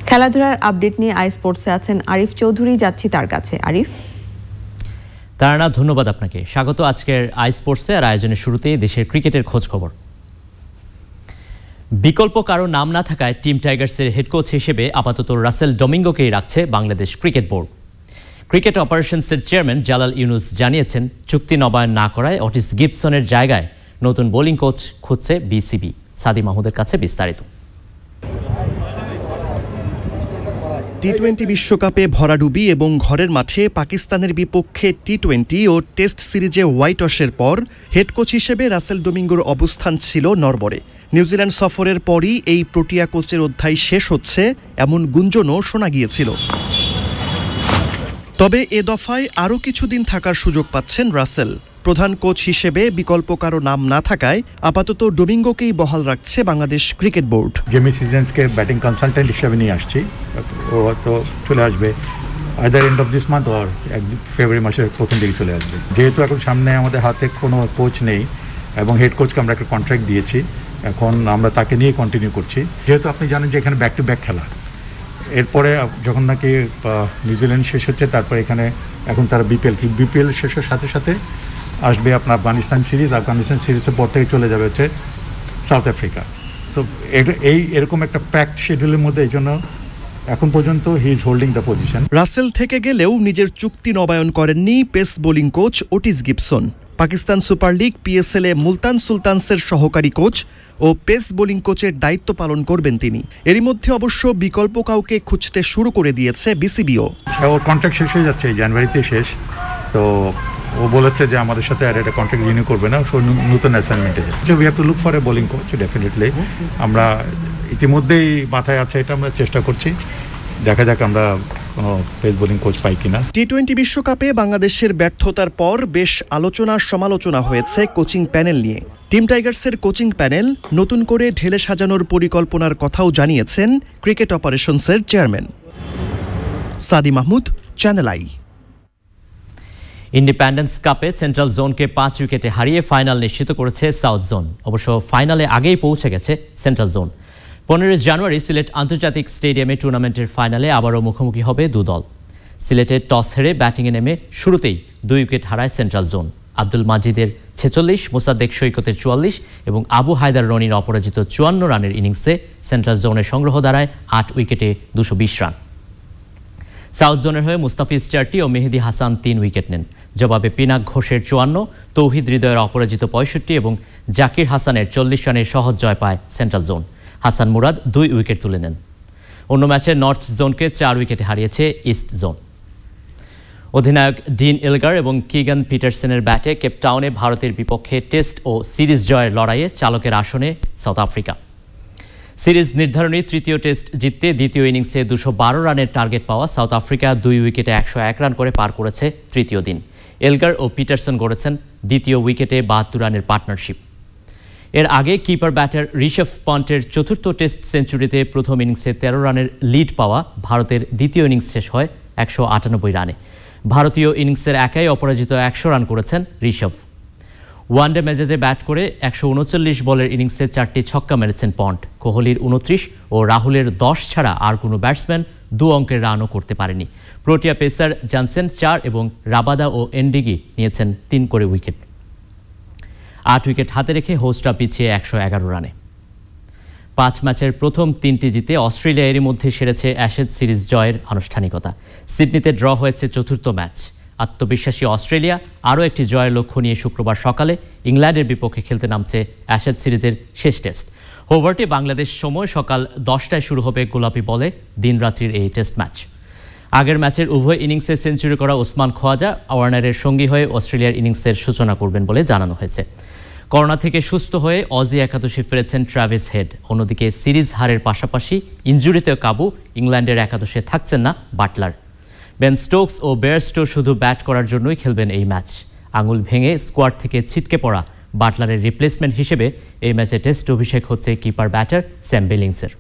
Speaker 1: খেলাধুলার আপডেট নিয়ে আই স্পোর্টসে আছেন আরিফ চৌধুরী, যাচ্ছি তার কাছে। আরিফ।
Speaker 2: তারা ধন্যবাদ আপনাকে, স্বাগত আজকের আই স্পোর্টসে। আর আয়োজনের শুরুতেই দেশের ক্রিকেটের খোঁজ খবর। বিকল্প কারো নাম না থাকায় টিম টাইগার্সের হেড কোচ হিসেবে আপাতত রাসেল ডোমিঙ্গোকেই রাখছে বাংলাদেশ ক্রিকেট বোর্ড। ক্রিকেট অপারেশনসের চেয়ারম্যান জালাল ইউনুস জানিয়েছেন, চুক্তি নবায়ন না করায় অটিস গিবসনের জায়গায় নতুন বোলিং কোচ খুঁজছে বিসিবি। সাদি মাহমুদের কাছে বিস্তারিত।
Speaker 3: টি-20 বিশ্বকাপে ভরাডুবি এবং ঘরের মাঠে পাকিস্তানের বিপক্ষে টি-20 ও টেস্ট সিরিজে হোয়াইট ওয়াশের পর হেড কোচ হিসেবে রাসেল ডোমিঙ্গোর অবস্থান ছিল নড়বড়ে। নিউজিল্যান্ড সফরের পরই এই প্রোটিয়া কোচের অধ্যায় শেষ হচ্ছে এমন গুঞ্জনও শোনা গিয়েছিল। তবে এ দফায় আরও কিছুদিন থাকার সুযোগ পাচ্ছেন রাসেল। প্রধান কোচ হিসেবে বিকল্প কারো নাম না থাকায় আপাতত ডোমিঙ্গোকেই বহাল রাখছে বাংলাদেশ ক্রিকেট বোর্ড।
Speaker 4: জেমি সিজন্সকে ব্যাটিং কনসালটেন্ট হিসেবে নিয়ে আসছি, ও তো চলে আসবে either end of this month or February মাসের প্রথম দিকে চলে আসবে। যেহেতু এখন সামনে আমাদের হাতে কোনো কোচ নেই এবং হেড কোচকে আমরা একটা কন্ট্রাক্ট দিয়েছি, এখন আমরা তাকে নিয়ে কন্টিনিউ করছি। যেহেতু আপনি জানেন যে এখানে ব্যাক টু ব্যাক খেলা, এরপরে যখন নাকি নিউজিল্যান্ড শেষ হচ্ছে তারপরে এখানে এখন তারা বিপিএল শেষের সাথে সাথে আসবে আপনার আফগানিস্তান সিরিজের পর থেকে চলে যাবে হচ্ছে সাউথ আফ্রিকা। তো এরকম একটা প্যাক্ট শিডিউলের মধ্যে এই জন্য এখন পর্যন্ত he is holding the position.
Speaker 3: Russell থেকে গেলেও নিজের চুক্তি নবায়ন করেননি pace bowling coach Ottis Gibson. Pakistan super league PSL এ মুলতান সুলতানসের সহকারী কোচ ও পেস বোলিং কোচের দায়িত্ব পালন করবেন তিনি। এরই মধ্যে অবশ্য বিকল্প কাউকে খুঁজতে শুরু করে দিয়েছে বিসিবিও।
Speaker 4: ওর কন্ট্রাক্ট শেষ হয়ে যাচ্ছে, এই জানুয়ারিতে শেষ। তো ও বলেছে যে আমাদের সাথে আর একটা কন্ট্রাক্ট রিনিউ করবে না, নতুন অ্যাসাইনমেন্টে যাচ্ছে। We have to look for a bowling coach definitely. আমরা ইতিমধ্যেই মাথায় আছে, এটা আমরা চেষ্টা করছি, দেখা যাক আমরা কোনো পেস বোলিং কোচ পাই কিনা।
Speaker 3: টি-20 বিশ্বকাপে বাংলাদেশের ব্যর্থতার পর বেশ আলোচনা সমালোচনা হয়েছে কোচিং প্যানেল নিয়ে। টিম টাইগার্সের কোচিং প্যানেল নতুন করে ঢেলে সাজানোর পরিকল্পনার কথাও জানিয়েছেন ক্রিকেট অপারেশনসের chairman. Sadi Mahmud, channel I.
Speaker 2: Independence কাপে সেন্ট্রাল জোনকে 5 উইকেটে হারিয়ে ফাইনাল নিশ্চিত করেছে সাউথ জোন। অবশ্য ফাইনালে আগেই পৌঁছে গেছে সেন্ট্রাল জোন। 15 জানুয়ারি সিলেট আন্তর্জাতিক স্টেডিয়ামে টুর্নামেন্টের ফাইনালে আবারও মুখোমুখি হবে দু দল। সিলেটে টস হেরে ব্যাটিংয়ে নেমে শুরুতেই 2 উইকেট হারায় সেন্ট্রাল জোন। আব্দুল মাজিদের 46, মোসাদ্দেক সৈকতের 44 এবং আবু হায়দার রনির অপরাজিত 54 রানের ইনিংসে সেন্ট্রাল জোনের সংগ্রহ দাঁড়ায় 8 উইকেটে 220 রান। সাউথ জোনের হয়ে মুস্তাফিজ 4টি ও মেহেদি হাসান 3 উইকেট নেন। জবাবে পিনাক ঘোষের 54, তৌহিদ হৃদয়ের অপরাজিত 65 এবং জাকির হাসানের 40 রানের সহজ জয় পায় central zone. Hasan Murad 2 wicket তুলে নেন। অন্য ম্যাচে নর্থ জোনকে 4 উইকেটে হারিয়েছে ইস্ট জোন। অধিনায়ক ডিন এলগার এবং কিগান পিটারসেনের ব্যাটে কেপটাউনে ভারতের বিপক্ষে টেস্ট ও সিরিজ জয়ের লড়াইয়ে চালকের আসনে সাউথ আফ্রিকা। সিরিজ নির্ধারণী তৃতীয় টেস্ট জিততে দ্বিতীয় ইনিংসে 212 রানের টার্গেট পাওয়া সাউথ আফ্রিকা 2 উইকেটে 101 রান করে পার করেছে তৃতীয় দিন। এলগার ও পিটারসন গড়েছেন দ্বিতীয় উইকেটে 72 রানের পার্টনারশিপ। এর আগে কিপার ব্যাটার ঋষভ পন্টের চতুর্থ টেস্ট সেঞ্চুরিতে প্রথম ইনিংসে 13 রানের লিড পাওয়া ভারতের দ্বিতীয় ইনিংস শেষ হয় 198 রানে। ভারতীয় ইনিংসের একাই অপরাজিত 100 রান করেছেন ঋষভ। ওয়ানডে মেজাজে ব্যাট করে 139 বলের ইনিংসে 4টি ছক্কা মেরেছেন পন্ট। কোহলির 29 ও রাহুলের 10 ছাড়া আর কোনো ব্যাটসম্যান 2 অঙ্কের রানও করতে পারেনি। প্রোটিয়া পেসার জনসেন 4 এবং রাবাদা ও এন্ডিগি নিয়েছেন 3 করে উইকেট। 8 উইকেট হাতে রেখে হোস্টরা পিছিয়ে 111 রানে। 5 ম্যাচের প্রথম 3টি জিতে অস্ট্রেলিয়া এরই মধ্যে সেরেছে অ্যাশেজ সিরিজ জয়ের আনুষ্ঠানিকতা। সিডনিতে ড্র হয়েছে চতুর্থ ম্যাচ। আত্মবিশ্বাসী অস্ট্রেলিয়া আরও একটি জয়ের লক্ষ্য নিয়ে শুক্রবার সকালে ইংল্যান্ডের বিপক্ষে খেলতে নামছে অ্যাশেজ সিরিজের শেষ টেস্ট। হোবার্টে বাংলাদেশ সময় সকাল 10টায় শুরু হবে গোলাপি বলে দিনরাত্রির এই টেস্ট ম্যাচ। আগের ম্যাচের উভয় ইনিংসে সেঞ্চুরি করা ওসমান খোয়াজা ওয়ার্নারের সঙ্গী হয়ে অস্ট্রেলিয়ার ইনিংসের সূচনা করবেন বলে জানানো হয়েছে। করোনা থেকে সুস্থ হয়ে অজি একাদশে ফিরেছেন ট্রাভিস হেড। অন্যদিকে সিরিজ হারের পাশাপাশি ইনজুরিতেও কাবু ইংল্যান্ডের একাদশে থাকছেন না বাটলার। বেন স্টোকস ও বেয়ারস্টো শুধু ব্যাট করার জন্যই খেলবেন এই ম্যাচ। আঙুল ভেঙে স্কোয়াড থেকে ছিটকে পড়া বাটলারের রিপ্লেসমেন্ট হিসেবে এই ম্যাচে টেস্ট অভিষেক হচ্ছে কিপার ব্যাটার স্যাম বিলিংসের।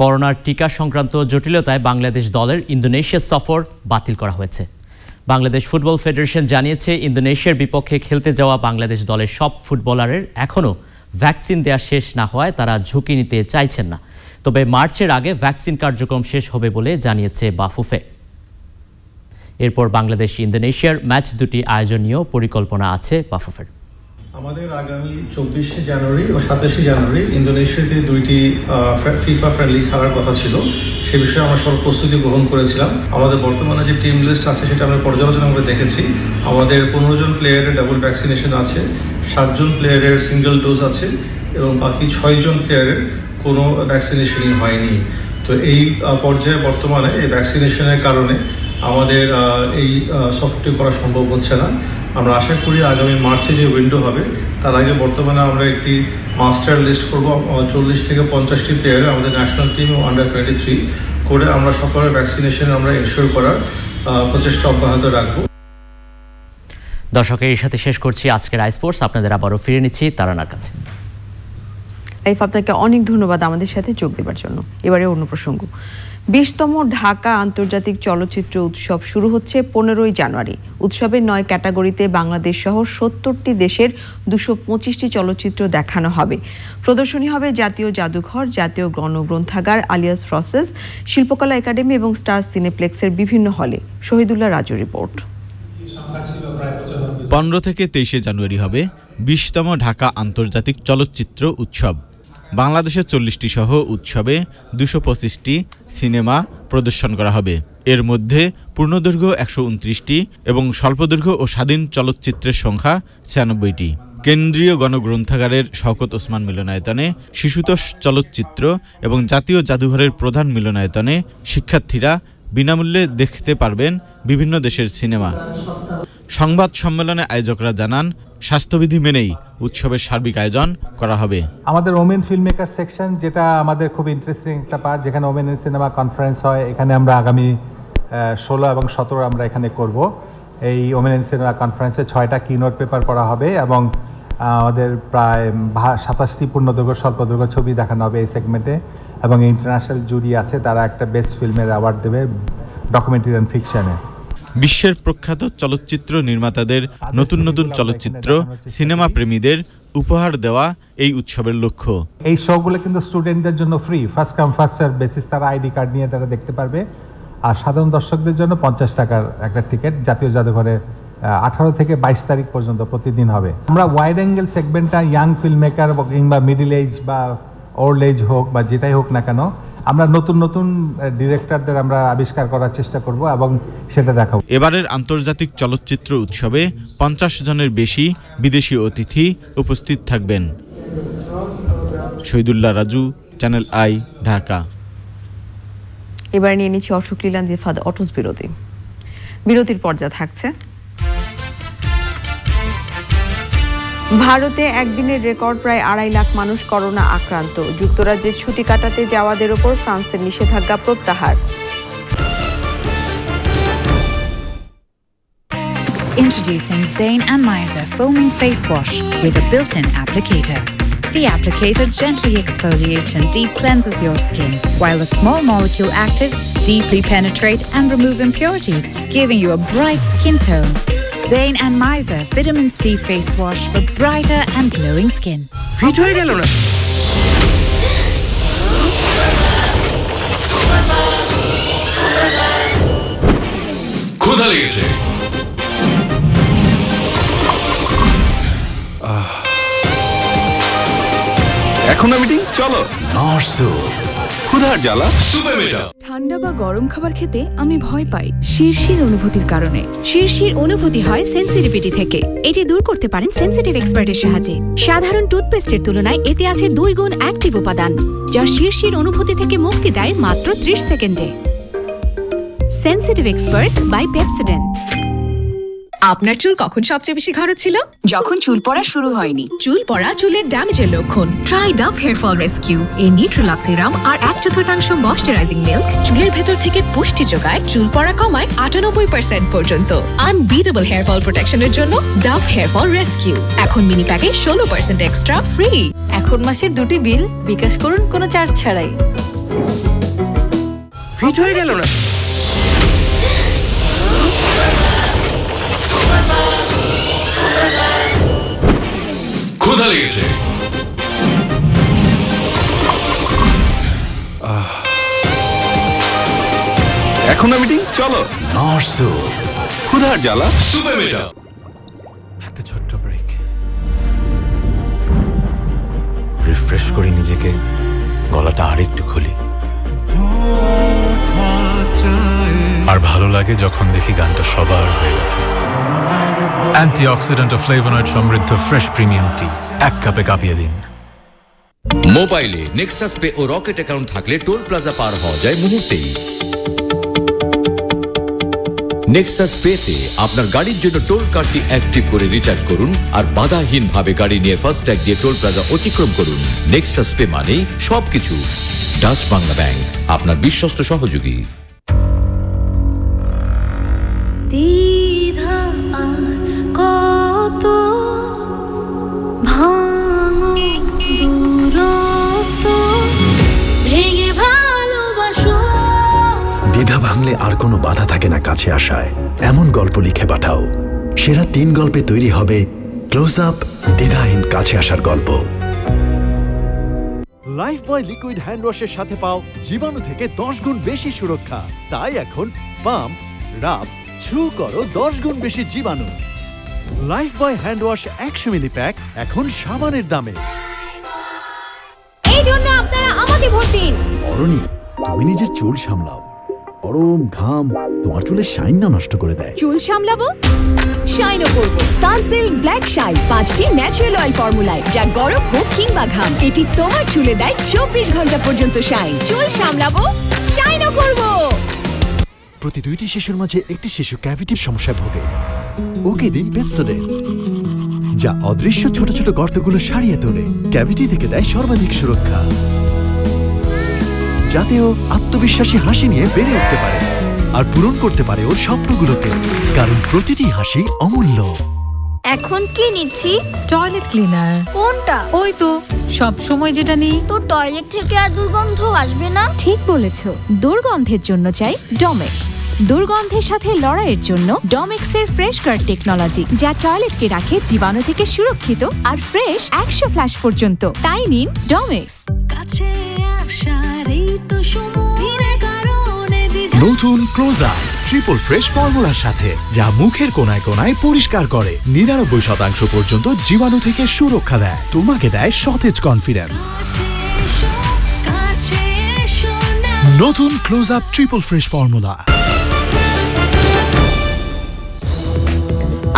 Speaker 2: করোনার টিকা সংক্রান্ত জটিলতায় বাংলাদেশ দলের ইন্দোনেশিয়া সফর বাতিল করা হয়েছে। বাংলাদেশ ফুটবল ফেডারেশন জানিয়েছে, ইন্দোনেশিয়ার বিপক্ষে খেলতে যাওয়া বাংলাদেশ দলের সব ফুটবলারের এখনও ভ্যাকসিন দেওয়া শেষ না হওয়ায় তারা ঝুঁকি নিতে চাইছেন না। তবে মার্চের আগে ভ্যাকসিন কার্যক্রম শেষ হবে বলে জানিয়েছে বাফুফে। এরপর বাংলাদেশ ইন্দোনেশিয়ার ম্যাচ দুটি আয়োজন নিয়েও পরিকল্পনা আছে বাফুফের।
Speaker 5: আমাদের আগামী 24শে জানুয়ারি ও 27শে জানুয়ারি ইন্দোনেশিয়াতে দুইটি ফিফা ফ্রেন্ডলি খেলার কথা ছিল। সে বিষয়ে আমরা সব প্রস্তুতি গ্রহণ করেছিলাম। আমাদের বর্তমানে যে টিম লিস্ট আছে সেটা আমরা পর্যালোচনা করে দেখেছি। আমাদের 15 জন প্লেয়ারের ডাবল ভ্যাকসিনেশন আছে, 7 জন প্লেয়ারের সিঙ্গেল ডোজ আছে এবং বাকি 6 জন প্লেয়ারের কোনো ভ্যাকসিনেশনই হয়নি। তো এই পর্যায়ে বর্তমানে এই ভ্যাকসিনেশনের কারণে আমাদের এই সফরটি করা সম্ভব হচ্ছে না। আমরা আশা করি আগামী মার্চে যে উইন্ডো হবে তার আগে বর্তমানে আমরা একটি মাস্টার লিস্ট করব 40 থেকে 50টি প্লেয়ারের আমাদের ন্যাশনাল টিম ও আন্ডার 23 করে আমরা সকলের ভ্যাকসিনেশন আমরা এনশিওর করার প্রচেষ্টা অব্যাহত রাখব।
Speaker 2: দর্শক, এর সাথে শেষ করছি আজকের আই স্পোর্টস। আপনাদের আবারও ফিরে নিচ্ছি তারানার কাছে।
Speaker 1: এই আপনাকে অনেক ধন্যবাদ আমাদের সাথে যোগ দেওয়ার জন্য। এবারে অন্য প্রসঙ্গ। 20তম ঢাকা আন্তর্জাতিক চলচ্চিত্র উৎসব শুরু হচ্ছে 15ই জানুয়ারি। উৎসবের 9 ক্যাটাগরিতে বাংলাদেশ সহ 70টি দেশের 225টি চলচ্চিত্র দেখানো হবে। প্রদর্শনী হবে জাতীয় জাদুঘর, জাতীয় গণগ্রন্থাগার, আলিয়াস ফ্রসেস, শিল্পকলা একাডেমি এবং স্টার সিনেপ্লেক্সের বিভিন্ন হলে। শহীদুল্লাহ রাজু রিপোর্ট।
Speaker 6: 15 থেকে 23শে জানুয়ারি হবে 20তম ঢাকা আন্তর্জাতিক চলচ্চিত্র উৎসব। বাংলাদেশের 40টি সহ উৎসবে 225টি সিনেমা প্রদর্শন করা হবে। এর মধ্যে পূর্ণদৈর্ঘ্য 129টি এবং স্বল্পদৈর্ঘ্য ও স্বাধীন চলচ্চিত্রের সংখ্যা 96টি। কেন্দ্রীয় গণগ্রন্থাগারের শওকত ওসমান মিলনায়তনে, শিশুতোষ চলচ্চিত্র এবং জাতীয় জাদুঘরের প্রধান মিলনায়তনে শিক্ষার্থীরা বিনামূল্যে দেখতে পারবেন বিভিন্ন দেশের সিনেমা। সংবাদ সম্মেলনে আয়োজকরা জানান, স্বাস্থ্যবিধি মেনেই উৎসবের সার্বিক আয়োজন করা হবে।
Speaker 7: আমাদের ওমেন ফিল্ম মেকার সেকশন, যেটা আমাদের খুব ইন্টারেস্টিং একটা পার্ট, যেখানে ওমেন সিনেমা কনফারেন্স হয়, এখানে আমরা আগামী 16 এবং 17 আমরা এখানে করব। এই ওমেন সিনেমা কনফারেন্সে 6টা কিনোট পেপার করা হবে এবং আমাদের প্রায় 27টি পূর্ণদৈর্ঘ্য স্বল্পদৈর্ঘ্য ছবি দেখানো হবে এই সেগমেন্টে। এবং ইন্টারন্যাশনাল জুরি আছে, তারা একটা বেস্ট ফিল্মের অ্যাওয়ার্ড দেবে ডকুমেন্টারি অ্যান্ড ফিকশনে।
Speaker 6: বিশ্বের প্রখ্যাত চলচ্চিত্র নির্মাতাদের নতুন নতুন চলচ্চিত্র সিনেমা প্রেমীদের উপহার দেওয়া এই উৎসবের লক্ষ্য।
Speaker 7: এই শোগুলো কিন্তু স্টুডেন্টদের জন্য free, first come first serve basis, তারা আইডি কার্ড নিয়ে তারা দেখতে পারবে। আর সাধারণ দর্শকদের জন্য 50 টাকার একটা টিকিট জাতীয় জাদুঘরে 18 থেকে 22 তারিখ পর্যন্ত প্রতিদিন হবে। আমরা ওয়াইড অ্যাঙ্গেল সেগমেন্টটা ইয়াং ফিল্ম মেকার কিংবা মিডিল এজ বা ওল্ড এজ হোক বা যেটাই হোক না কেন, আমরা নতুন নতুন ডিরেক্টরদের আমরা আবিষ্কার করার চেষ্টা করব এবং সেটা দেখাবো।
Speaker 6: এবারের আন্তর্জাতিক চলচ্চিত্র উৎসবে 50 জনের বেশি বিদেশি অতিথি উপস্থিত থাকবেন। Shahidullah Raju, channel I, Dhaka.
Speaker 1: এবার নিয়ে নিচ্ছি অশোক লীলান দিফাদ অটোস বিরতি। বিরতির পর্যায়ে থাকছে ভারতে একদিনের রেকর্ড প্রায় 2.5 লাখ মানুষ করোনা আক্রান্ত। যুক্তরাজ্যে ছুটি কাটাতে যাওয়াদের ওপর ফ্রান্সের নিষেধাজ্ঞা প্রত্যাহার।
Speaker 9: Introducing Zain and Meiser foaming face wash with a built-in applicator. The applicator gently exfoliates and deep cleanses your skin, while the small molecule actives deeply penetrate and remove impurities, giving you a bright skin tone. Zain and Meiser Vitamin C Face Wash for brighter and glowing skin.
Speaker 10: Fit হয়ে গেল না? ক্ষুধা লেগেছে। এখন না meeting, চলো। নরসুপ ক্ষুধার জ্বালা সুপে মেটাও।
Speaker 8: ঠান্ডা বা গরম খাবার খেতে আমি ভয় পাই শিরশির অনুভূতির কারণে। শিরশির অনুভূতি হয় সেনসিটিভিটি থেকে। এটি দূর করতে পারেন সেনসিটিভ এক্সপার্টের সাহায্যে। সাধারণ টুথপেস্টের তুলনায় এতে আছে 2 গুণ অ্যাক্টিভ উপাদান, যা শিরশির অনুভূতি থেকে মুক্তি দেয় মাত্র 30 সেকেন্ডে। Sensitive expert by Pepsodent.
Speaker 11: আপনার চুল কখন সবচেয়ে বেশি ঘন ছিল?
Speaker 12: যখন চুল পড়া শুরু হয়নি।
Speaker 11: চুল পড়া চুলের ড্যামেজের লক্ষণ। Try Dove hair fall rescue. এই নিউট্রিলক্স সিরাম আর 1/4 ময়েশ্চারাইজিং মিল্ক চুলের ভেতর থেকে পুষ্টি যোগায়, চুল পড়া কমায় 98% পর্যন্ত। আনবিটেবল হেয়ার ফল প্রোটেকশনের জন্য ডাভ হেয়ার ফল রেস্কিউ এখন মিনি প্যাকে 16% এক্সট্রা ফ্রি।
Speaker 14: এখন মাসের 2টি বিল বিকাশ করুন কোনো চার্জ ছাড়াই।
Speaker 10: ফিট হয়ে গেল না? ক্ষুধা লেগেছে। এখন না মিটিং, চলো নরসু ক্ষুধার জ্বালা সুপে মেটাও।
Speaker 15: একটা ছোট্ট ব্রেক, রিফ্রেশ করি নিজেকে, গলাটা আরেকটু খুলি। আর ভালো লাগে যখন দেখি গানটা সবার হয়ে গেছে। অ্যান্টিঅক্সিডেন্ট ও ফ্লেভোনয়েড সমৃদ্ধ ফ্রেশ প্রিমিয়াম টি 1 কাপে কাঁপিয়ে দিন।
Speaker 26: মোবাইলে নেক্সাস পে ও রকেট অ্যাকাউন্ট থাকলে টোল প্লাজা পার হওয়া যায় মুহূর্তেই। নেক্সাস পেতে আপনার গাড়ির জন্য টোল কার্ডটি অ্যাক্টিভ করে রিচার্জ করুন আর বাধাহীনভাবে গাড়ি নিয়ে ফাস্ট্যাগ দিয়ে টোল প্লাজা অতিক্রম করুন। নেক্সাস পে মানেই সবকিছু। ডাচ বাংলা ব্যাংক, আপনার বিশ্বস্ত সহযোগী।
Speaker 27: কত ভেঙে ভালোবাসো।
Speaker 28: দ্বিধা ভাঙলে আর কোনো বাধা থাকে না কাছে আসায়। এমন গল্প লিখে পাঠাও, সেরা 3 গল্পে তৈরি হবে ক্লোজ আপ দ্বিধাহীন কাছে আসার গল্প।
Speaker 29: লাইফবয় লিকুইড হ্যান্ড ওয়াশের সাথে পাও জীবাণু থেকে 10 গুণ বেশি সুরক্ষা। তাই এখন পাম্প, রাব, ছু করো 10 গুণ বেশি জীবাণু। লাইফবয় হ্যান্ড ওয়াশ 100 মিলি প্যাক এখন সাবানের দামে।
Speaker 11: এই জন্য আপনারা আমাকে ভোট দিন।
Speaker 28: অরণি, তুমি নিজের চুল সামলাও। গরম ঘাম তোমার চুলের শাইন না নষ্ট করে দেয়।
Speaker 11: চুল সামলাবো, শাইনও করব। সানসিল্ক ব্ল্যাক শাইন 5টি ন্যাচারাল অয়েল ফর্মুলায়, যা গরম হোক কিংবা ঘাম, এটি তোমার চুলে দেয় 24 ঘন্টা পর্যন্ত শাইন। চুল সামলাবো, শাইনও করব।
Speaker 28: প্রতি 2টি শিশুর মাঝে একটি শিশু ক্যাভিটির সমস্যায় ভোগে। ওকে দিন পেপসোডেন্ট, যা অদৃশ্য ছোট ছোট গর্তগুলো সারিয়ে তোলে, ক্যাভিটি থেকে দেয় সর্বাধিক সুরক্ষা, যাতে ও আত্মবিশ্বাসী হাসি নিয়ে বেড়ে উঠতে পারে আর পূরণ করতে পারে ওর স্বপ্নগুলোকে, কারণ প্রতিটি হাসি অমূল্য।
Speaker 14: এখন কি নিচ্ছি? Toilet cleaner. কোনটা? ওই তো সব সময় যেটা নিই। তো টয়লেট থেকে আর দুর্গন্ধ আসবে না?
Speaker 11: ঠিক বলেছো, দুর্গন্ধের জন্য চাই ডমেক্স। দুর্গন্ধের সাথে লড়াইয়ের জন্য ডমেক্সের ফ্রেশ গার্ড টেকনোলজি, যা টয়লেটকে রাখে জীবাণু থেকে সুরক্ষিত আর ফ্রেশ 100 ফ্ল্যাশ পর্যন্ত। তাই নিন ডমেক্স।
Speaker 27: কাছে আসার এই তো সময়ের কারণে
Speaker 29: নতুন ক্লোজ আপ ট্রিপল ফ্রেশ ফর্মুলার সাথে, যা মুখের কোনায় কোনায় পরিষ্কার করে, 99% পর্যন্ত জীবাণু থেকে সুরক্ষা দেয়, তোমাকে দেয় সতেজ কনফিডেন্স। নতুন close up triple fresh formula.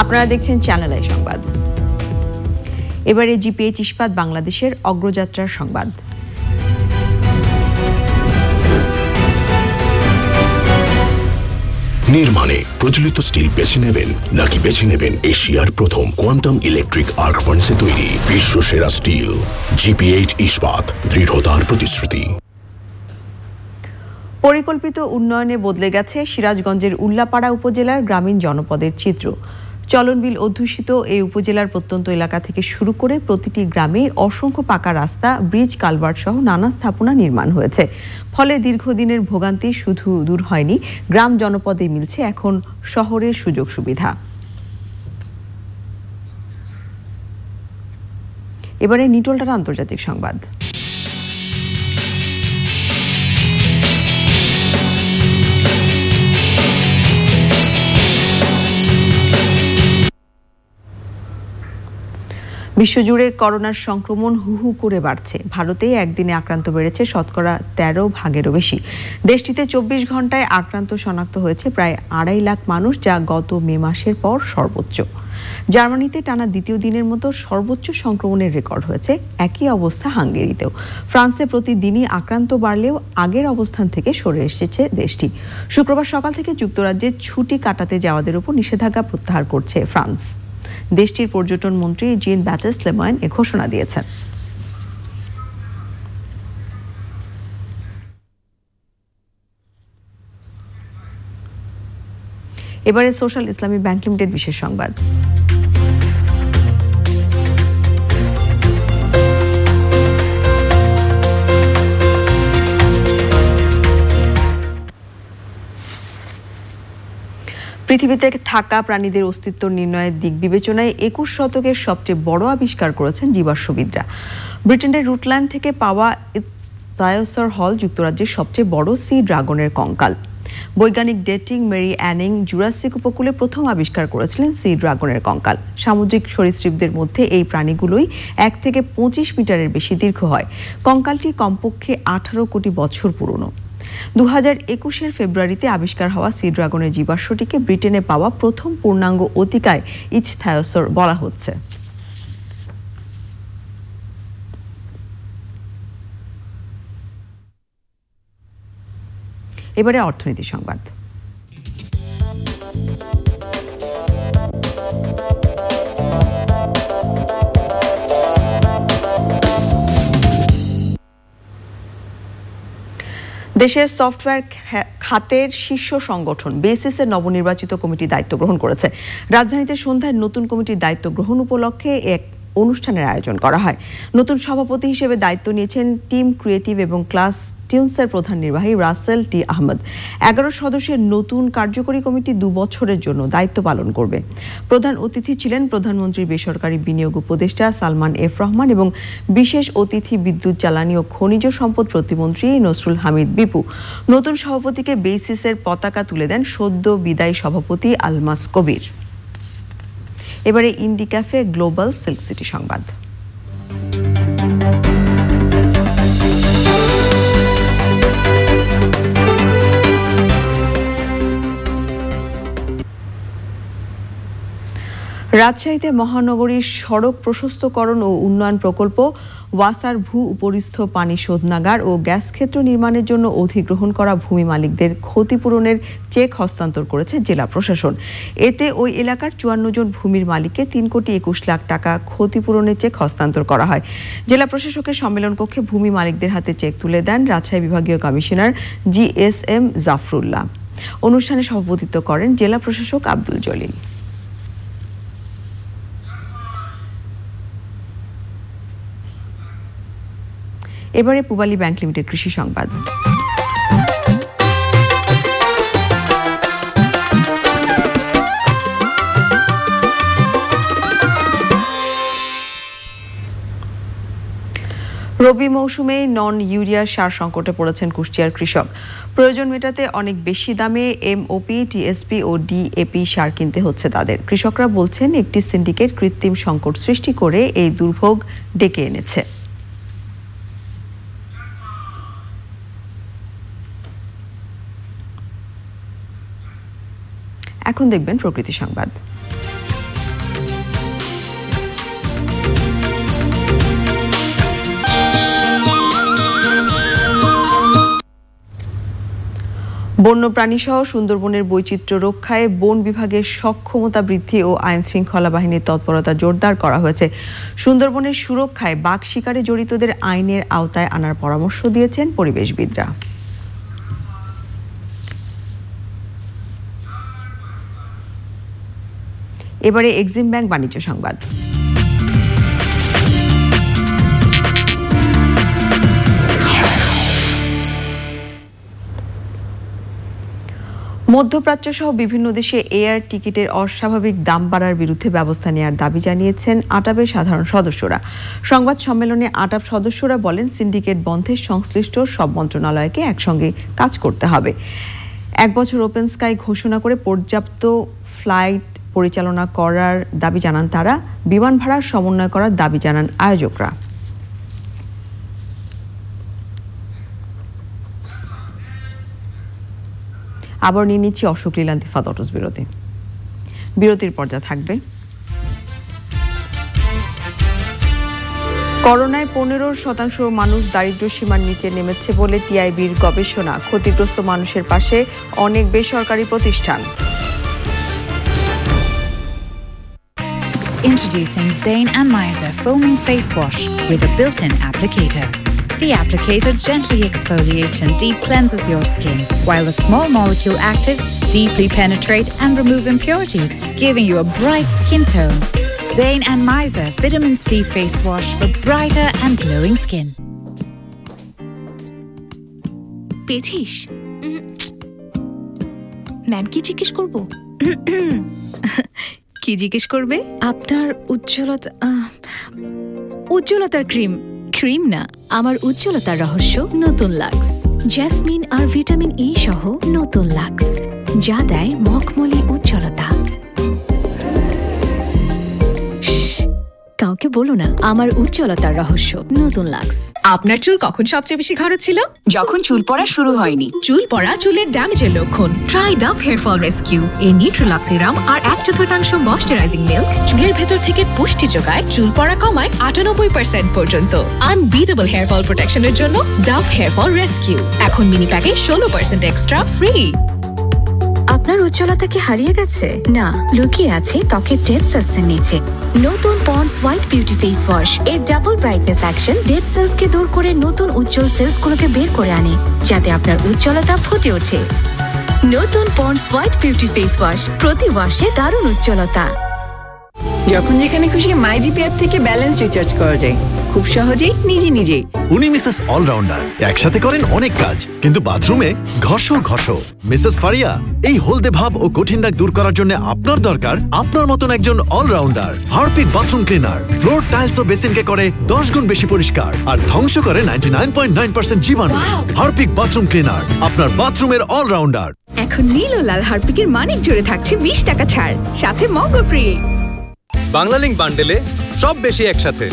Speaker 1: আপনারা দেখছেন চ্যানেল আই সংবাদ। এবারে জিপিএইচ ইস্পাত বাংলাদেশের অগ্রযাত্রার সংবাদ।
Speaker 30: নির্মাণে প্রচলিত স্টিল বেছে নেবেন নাকি বেছে নেবেন এশিয়ার প্রথম কোয়ান্টাম ইলেকট্রিক আর্ক ফার্নেসে তৈরি বিশ্বসেরা স্টিল? জিপিএইচ ইস্পাত, দৃঢ়তার প্রতিশ্রুতি।
Speaker 1: পরিকল্পিত উন্নয়নে বদলে গেছে সিরাজগঞ্জের উল্লাপাড়া উপজেলার গ্রামীণ জনপদের চিত্র। চলনবিল অধ্যুষিত এই উপজেলার প্রত্যন্ত এলাকা থেকে শুরু করে প্রতিটি গ্রামে অসংখ্য পাকা রাস্তা, ব্রিজ, কালভার্ট সহ নানা স্থাপনা নির্মাণ হয়েছে। ফলে দীর্ঘদিনের ভোগান্তি শুধু দূর হয়নি, গ্রাম জনপদে মিলছে এখন শহরের সুযোগ সুবিধা। এবারে নিটোলটার আন্তর্জাতিক সংবাদ। বিশ্বজুড়ে করোনার সংক্রমণ হু হু করে বাড়ছে। ভারতে একদিনে আক্রান্ত বেড়েছে শতকরা 13 ভাগেরও বেশি। দেশটিতে 24 ঘন্টায় আক্রান্ত শনাক্ত হয়েছে প্রায় 2.5 লাখ মানুষ, যা গত মে মাসের পর সর্বোচ্চ। জার্মানিতে টানা দ্বিতীয় দিনের মতো সর্বোচ্চ সংক্রমণের রেকর্ড হয়েছে। একই অবস্থা হাঙ্গেরিতেও। ফ্রান্সে প্রতিদিনই আক্রান্ত বাড়লেও আগের অবস্থান থেকে সরে এসেছে দেশটি। শুক্রবার সকাল থেকে যুক্তরাজ্যে ছুটি কাটাতে যাওয়াদের উপর নিষেধাজ্ঞা প্রত্যাহার করছে ফ্রান্স। দেশটির পর্যটন মন্ত্রী জিন ব্যাটিস্ট লেময়েন এ ঘোষণা দিয়েছেন। এবারে সোশ্যাল ইসলামী ব্যাংক লিমিটেড বিশেষ সংবাদ। পৃথিবীতে থাকা প্রাণীদের অস্তিত্ব নির্ণয়ের দিক বিবেচনায় 21 শতকের সবচেয়ে বড় আবিষ্কার করেছেন জীবাশ্মবিদরা। ব্রিটেনের রুটল্যান্ড থেকে পাওয়া ইথসায়োসর হল যুক্তরাজ্যের সবচেয়ে বড় সি ড্রাগনের কঙ্কাল। বৈজ্ঞানিক ডেটিং মেরি অ্যানিং জুরাসিক উপকূলে প্রথম আবিষ্কার করেছিলেন সি ড্রাগনের কঙ্কাল। সামুদ্রিক সরীসৃপদের মধ্যে এই প্রাণীগুলোই 1 থেকে 25 মিটারের বেশি দীর্ঘ হয়। কঙ্কালটি কমপক্ষে 18 কোটি বছর পুরনো। 2021 ফেব্রুয়ারিতে আবিষ্কার হওয়া সি ড্রাগনের জীবাশ্মটিকে ব্রিটেনে পাওয়া প্রথম পূর্ণাঙ্গ অতিকায় ইথসায়োসর বলা হচ্ছে। এবারে অর্থনীতি সংবাদ। দেশের সফটওয়্যার খাতের শীর্ষ সংগঠন বেসিসের নবনির্বাচিত কমিটি দায়িত্ব গ্রহণ করেছে। রাজধানীতে সন্ধ্যায় নতুন কমিটির দায়িত্ব গ্রহণ উপলক্ষে এক অনুষ্ঠানের আয়োজন করা হয়। নতুন সভাপতি হিসেবে দায়িত্ব নিয়েছেন টিম ক্রিয়েটিভ এবং ক্লাস টিউনসের প্রধান নির্বাহী রাসেল টি আহমেদ। 11 সদস্যের নতুন কার্যকরী কমিটি 2 বছরের জন্য দায়িত্ব পালন করবে। প্রধান অতিথি ছিলেন প্রধানমন্ত্রীর বেসরকারি বিনিয়োগ উপদেষ্টা সালমান এফ রহমান এবং বিশেষ অতিথি বিদ্যুৎ জ্বালানি ও খনিজ সম্পদ প্রতিমন্ত্রী নসরুল হামিদ বিপু। নতুন সভাপতিকে বেসিসের পতাকা তুলে দেন সদ্য বিদায়ী সভাপতি আলমাস কবির। এবারে ইন্ডি ক্যাফে গ্লোবাল সিল্ক সিটি সংবাদ। রাজশাহীতে মহানগরীর সড়ক প্রশস্তকরণ ও উন্নয়ন প্রকল্প, ওয়াসার ভূ উপরিস্থ পানি শোধনাগার ও গ্যাস ক্ষেত্র নির্মাণের জন্য অধিগ্রহণ করা ভূমি মালিকদের ক্ষতিপূরণের চেক হস্তান্তর করেছে জেলা প্রশাসন। এতে ওই এলাকার 54 জন ভূমির মালিককে 3 কোটি 21 লাখ টাকা ক্ষতিপূরণের চেক হস্তান্তর করা হয়। জেলা প্রশাসকের সম্মেলন কক্ষে ভূমি মালিকদের হাতে চেক তুলে দেন রাজশাহী বিভাগীয় কমিশনার GSM জাফরুল্লাহ। অনুষ্ঠানে সভাপতিত্ব করেন জেলা প্রশাসক আব্দুল জলিল। এবারে পূবালী ব্যাংক লিমিটেড কৃষি সংবাদ। রবি মৌসুমে নন ইউরিয়া সার সংকটে পড়েছেন কুষ্টিয়ার কৃষক। প্রয়োজন মেটাতে অনেক বেশি দামে MOP, TSP ও DAP সার কিনতে হচ্ছে তাদের। কৃষকরা বলছেন একটি সিন্ডিকেট কৃত্রিম সংকট সৃষ্টি করে এই দুর্ভোগ ডেকে এনেছে। এখন দেখবেন প্রকৃতি সংবাদ। বন্যপ্রাণী সহ সুন্দরবনের বৈচিত্র্য রক্ষায় বন বিভাগের সক্ষমতা বৃদ্ধি ও আইন শৃঙ্খলা বাহিনীর তৎপরতা জোরদার করা হয়েছে। সুন্দরবনের সুরক্ষায় বাঘ শিকারে জড়িতদের আইনের আওতায় আনার পরামর্শ দিয়েছেন পরিবেশবিদরা। এবারে এক্সিম ব্যাংক বাণিজ্য সংবাদ। মধ্যপ্রাচ্য সহ বিভিন্ন দেশে এয়ার টিকিটের অস্বাভাবিক দাম বাড়ার বিরুদ্ধে ব্যবস্থা নেওয়ার দাবি জানিয়েছেন আটাবের সাধারণ সদস্যরা। সংবাদ সম্মেলনে আটাব সদস্যরা বলেন, সিন্ডিকেট বন্ধে সংশ্লিষ্ট সব মন্ত্রণালয়কে একসঙ্গে কাজ করতে হবে। 1 বছর ওপেন স্কাই ঘোষণা করে পর্যাপ্ত ফ্লাইট পরিচালনা করার দাবি জানান তারা। বিমান ভাড়ার সমন্বয় করার দাবি জানান আয়োজকরা। আবার নিয়ে নিচ্ছি অশোক লীলান্তি ফাদটস বিরতির পর্যায়ে থাকবে করোনায় 15% মানুষ দারিদ্র্য সীমার নিচে নেমেছে বলে টিআইবির গবেষণা। ক্ষতিগ্রস্ত মানুষের পাশে অনেক বেসরকারি প্রতিষ্ঠান।
Speaker 9: Introducing Zain and Meiser Foaming Face Wash with a built-in applicator. The applicator gently exfoliates and deep cleanses your skin, while the small molecule actives deeply penetrate and remove impurities, giving you a bright skin tone. Zain and Meiser Vitamin C Face Wash for brighter and glowing skin.
Speaker 8: পেয়েছিস? Ma'am কি জিজ্ঞেস করব? কি জিজ্ঞেস করবে? আপনার উজ্জ্বলতার cream না, আমার উজ্জ্বলতার রহস্য নতুন লাক্স জেসমিন আর ভিটামিন ই সহ নতুন লাক্স, যা দেয় মখমলি উজ্জ্বলতা। কাউকে বলো না আমার উজ্জ্বলতার রহস্য নতুন লাক্স।
Speaker 11: আপনার চুল কখন সবচেয়ে বেশি ঘন ছিল?
Speaker 12: যখন চুল পড়া শুরু হয়নি।
Speaker 11: চুল পড়া চুলের ড্যামেজের লক্ষণ। Try Dove hair fall rescue. এই নিউট্রিলক্স সিরাম আর 1/4 ময়েশ্চারাইজিং মিল্ক চুলের ভেতর থেকে পুষ্টি যোগায়, চুল পড়া কমায় 98% পর্যন্ত। আনবিটেবল হেয়ার ফল প্রোটেকশনের জন্য ডাভ হেয়ার ফল রেস্কিউ এখন মিনি প্যাকে 16% এক্সট্রা ফ্রি।
Speaker 8: আপনার উজ্জ্বলতা কি হারিয়ে গেছে? না, লুকিয়ে আছে ত্বকের ডেড সেলস এর নিচে। নতুন Pond's white beauty face wash এর double brightness action dead cells কে দূর করে নতুন উজ্জ্বল সেলস গুলোকে বের করে আনে, যাতে আপনার উজ্জ্বলতা ফুটে ওঠে। নতুন Pond's white beauty face wash, প্রতি ওয়াশে দারুণ উজ্জ্বলতা।
Speaker 13: যখন যেখানে খুশি মাইজিপি অ্যাপ থেকে ব্যালেন্স রিচার্জ করা যায় খুব সহজেই নিজেই।
Speaker 28: উনি মিসেস অলরাউন্ডার, একসাথে করেন অনেক কাজ, কিন্তু বাথরুমে ঘষ। মিসেস ফারিয়া, এই হলদে ভাব ও কঠিন দাগ দূর করার জন্য আপনার দরকার আপনার মতন একজন allrounder. Harpic bathroom cleaner floor, tiles ও বেসিনকে করে 10 গুণ বেশি পরিষ্কার আর ধ্বংস করে 99.9% জীবাণু। হারপিক বাথরুম ক্লিনার, আপনার বাথরুমের অলরাউন্ডার।
Speaker 13: এখন নীল ও লাল হারপিকের মানিক জোরে থাকছে 20 টাকা ছাড়, সাথে মগও ফ্রি।
Speaker 10: বাংলালিংক বান্ডেলে সব বেশি একসাথে।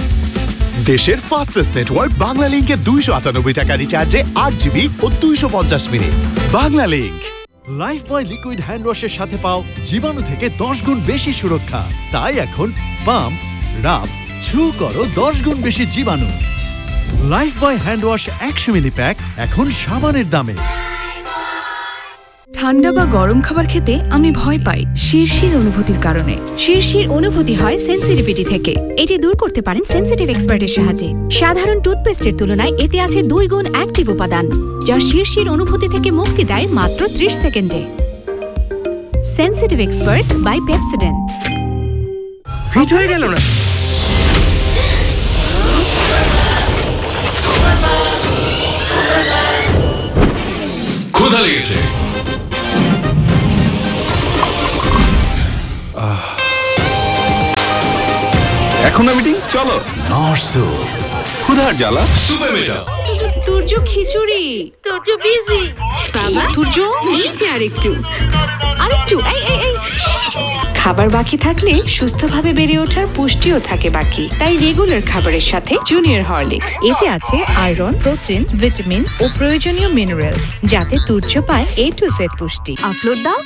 Speaker 28: দেশের ফাস্টেস্ট নেটওয়ার্ক বাংলালিংকে 298 টাকা রিচার্জে 8 জিবি ও 250 minute. Banglalink. Lifebuoy liquid hand ওয়াশের সাথে পাও জীবাণু থেকে 10 গুণ বেশি সুরক্ষা। তাই এখন পাম্প, রাব, ছু করো 10 গুণ বেশি জীবাণু। লাইফবয় হ্যান্ড ওয়াশ 100 মিলি প্যাক এখন সাবানের দামে।
Speaker 8: ঠান্ডা বা গরম খাবার খেতে আমি ভয় পাই শিরশির অনুভূতির কারণে। শিরশির অনুভূতি হয় সেনসিটিভিটি থেকে। এটি দূর করতে পারেন সেনসিটিভ এক্সপার্টের সাহায্যে। সাধারণ টুথপেস্টের তুলনায় এতে আছে 2 গুণ অ্যাক্টিভ উপাদান, যা শিরশির অনুভূতি থেকে মুক্তি দেয় মাত্র 30 সেকেন্ডে। Sensitive expert by Pepsodent.
Speaker 28: Fit হয়ে গেল না?
Speaker 10: ক্ষুধা লেগেছে। এখন না মিটিং, চলো নরসো ক্ষুধার জ্বালা সুপে মেটাও।
Speaker 8: তুর্য খিচুড়ি, তুর্য বিজি বাবা, তুর্য নিচে আরেকটু। এই খাবার বাকি থাকলে সুস্থভাবে বেড়ে ওঠার পুষ্টিও থাকে বাকি। তাই রেগুলার খাবারের সাথে জুনিয়র হরলিক্স, এতে আছে আয়রন, প্রোটিন, ভিটামিন ও প্রয়োজনীয় মিনারেলস, যাতে তুর্য পায় A to Z পুষ্টি। আপলোড দাও।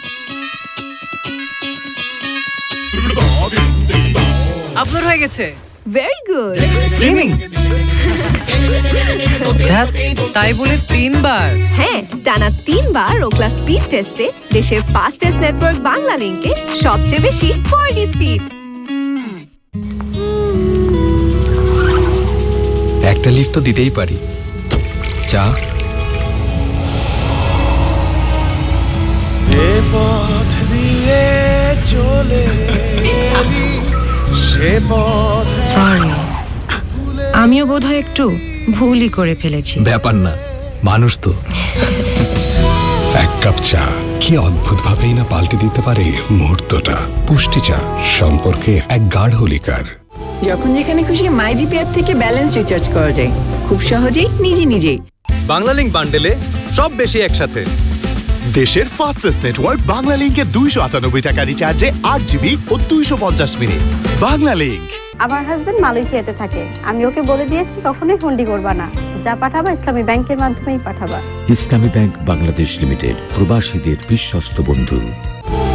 Speaker 13: আপলোড হয়ে গেছে।
Speaker 8: Very good.
Speaker 13: স্ট্রিমিং। তাই বলে 3 বার?
Speaker 8: হ্যাঁ, টানা 3 বার ওকলা স্পিড টেস্টে দেশের ফাস্টেস্ট নেটওয়ার্ক বাংলালিংকে সবচেয়ে বেশি 4G স্পিড।
Speaker 10: একটা লিফট তো দিতেই পারি। চা।
Speaker 28: এ পথ দিয়ে চলে সে পথ।
Speaker 13: সরি, আমিও বোধহয় একটু ভুলই করে ফেলেছি।
Speaker 10: ব্যাপার না, মানুষ তো।
Speaker 30: এক কাপ চা কি অদ্ভুত ভাবেই না পাল্টে দিতে পারে মুহূর্তটা। পুষ্টি চা সম্পর্কে এক গাঢ় লিকার।
Speaker 13: যখন যেখানে খুশি মাইজিপি অ্যাপ থেকে ব্যালেন্স রিচার্জ করা যায় খুব সহজেই নিজেই।
Speaker 10: বাংলালিংক বান্ডেলে সব বেশি একসাথে।
Speaker 28: দেশের ফাস্টেস্ট নেটওয়ার্ক বাংলা লিংকে 298 টাকা রিচার্জে 8 জিবি ও 250 মিনিট। বাংলা লিংক।
Speaker 16: আমার হাজবেন্ড মালয়েশিয়াতে থাকে, আমি ওকে বলে দিয়েছি কখনোই হুন্ডি করবা না, যা পাঠাবা ইসলামী ব্যাংকের মাধ্যমেই পাঠাবা।
Speaker 26: ইসলামী ব্যাংক বাংলাদেশ লিমিটেড, প্রবাসীদের বিশ্বস্ত বন্ধু।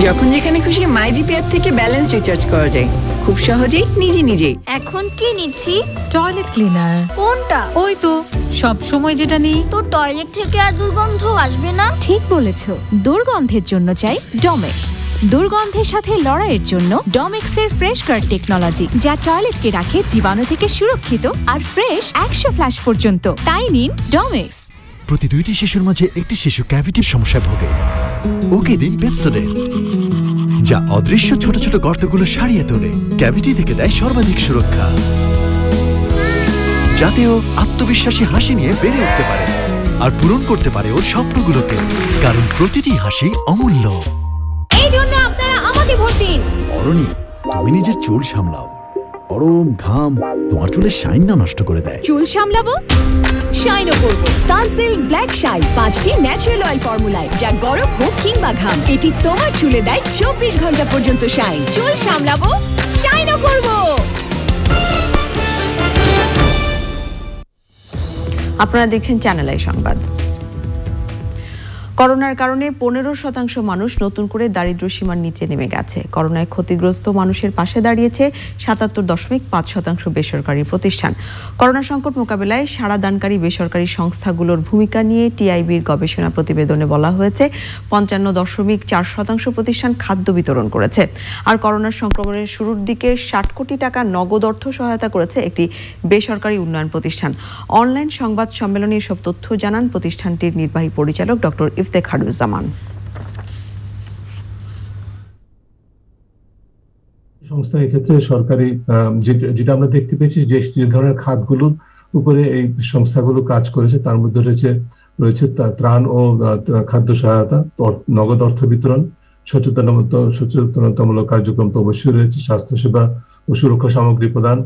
Speaker 13: যখন যেখানে খুশি মাইজিপি অ্যাপ থেকে ব্যালেন্স রিচার্জ করা যায় খুব সহজেই নিজেই।
Speaker 14: এখন কি নিচ্ছি?
Speaker 11: Toilet cleaner.
Speaker 14: কোনটা?
Speaker 11: ওই তো সব সময় যেটা নিই।
Speaker 14: তো টয়লেট থেকে আর দুর্গন্ধ আসবে না?
Speaker 8: ঠিক বলেছো, দুর্গন্ধের জন্য চাই ডমেক্স। দুর্গন্ধের সাথে লড়াইয়ের জন্য ডমেক্সের ফ্রেশ গার্ড টেকনোলজি, যা টয়লেটকে রাখে জীবাণু থেকে সুরক্ষিত আর ফ্রেশ 100 ফ্ল্যাশ পর্যন্ত। তাই নিন ডমেক্স।
Speaker 28: প্রতি 2টি শিশুর মাঝে একটি শিশু ক্যাভিটির সমস্যায় ভোগে। ওকে দিন পেপসোডেন্ট, যা অদৃশ্য ছোট ছোট গর্তগুলো সারিয়ে তোলে, ক্যাভিটি থেকে দেয় সর্বাধিক সুরক্ষা, যাতে ও আত্মবিশ্বাসী হাসি নিয়ে বেড়ে উঠতে পারে আর পূরণ করতে পারে ওর স্বপ্নগুলোকে, কারণ প্রতিটি হাসি অমূল্য।
Speaker 8: এই জন্য আপনারা আমাকে ভোট দিন।
Speaker 28: অরণি, তুমি নিজের চুল সামলাও। গরম ঘাম তোমার চুলের শাইন না নষ্ট করে দেয়।
Speaker 8: চুল সামলাবো, শাইনও করবো। সানসিল্ক ব্ল্যাক শাইন 5টি ন্যাচারাল অয়েল ফর্মুলায়, যা গরম হোক কিংবা ঘাম, এটি তোমার চুলে দেয় 24 ঘন্টা পর্যন্ত শাইন। চুল সামলাবো, শাইনও করবো।
Speaker 1: আপনারা দেখছেন চ্যানেল আই সংবাদ। করোনার কারণে 15% মানুষ নতুন করে দারিদ্র্য সীমার নিচে নেমে গেছে। করোনায় ক্ষতিগ্রস্ত মানুষের পাশে দাঁড়িয়েছে 77.5% বেসরকারি প্রতিষ্ঠান। করোনা সংকট মোকাবেলায় সাড়াদানকারী বেসরকারি সংস্থাগুলোর ভূমিকা নিয়ে টিআইবির গবেষণা প্রতিবেদনে বলা হয়েছে 55.4% প্রতিষ্ঠান খাদ্য বিতরণ করেছে। আর করোনার সংক্রমণের শুরুর দিকে 60 কোটি টাকা নগদ অর্থ সহায়তা করেছে একটি বেসরকারি উন্নয়ন প্রতিষ্ঠান। অনলাইন সংবাদ সম্মেলনে এসব তথ্য জানান প্রতিষ্ঠানটির নির্বাহী পরিচালক ডক্টর ইফতেখারুজ্জামান।
Speaker 17: সংস্থা এক্ষেত্রে সরকারি যেটা আমরা দেখতে পেয়েছি যে ধরনের খাতগুলোর উপরে এই সংস্থাগুলো কাজ করেছে, তার মধ্যে রয়েছে ত্রাণ ও খাদ্য সহায়তা, নগদ অর্থ বিতরণ, সচেতনতামূলক কার্যক্রম তো অবশ্যই রয়েছে, স্বাস্থ্যসেবা ও সুরক্ষা সামগ্রী প্রদান,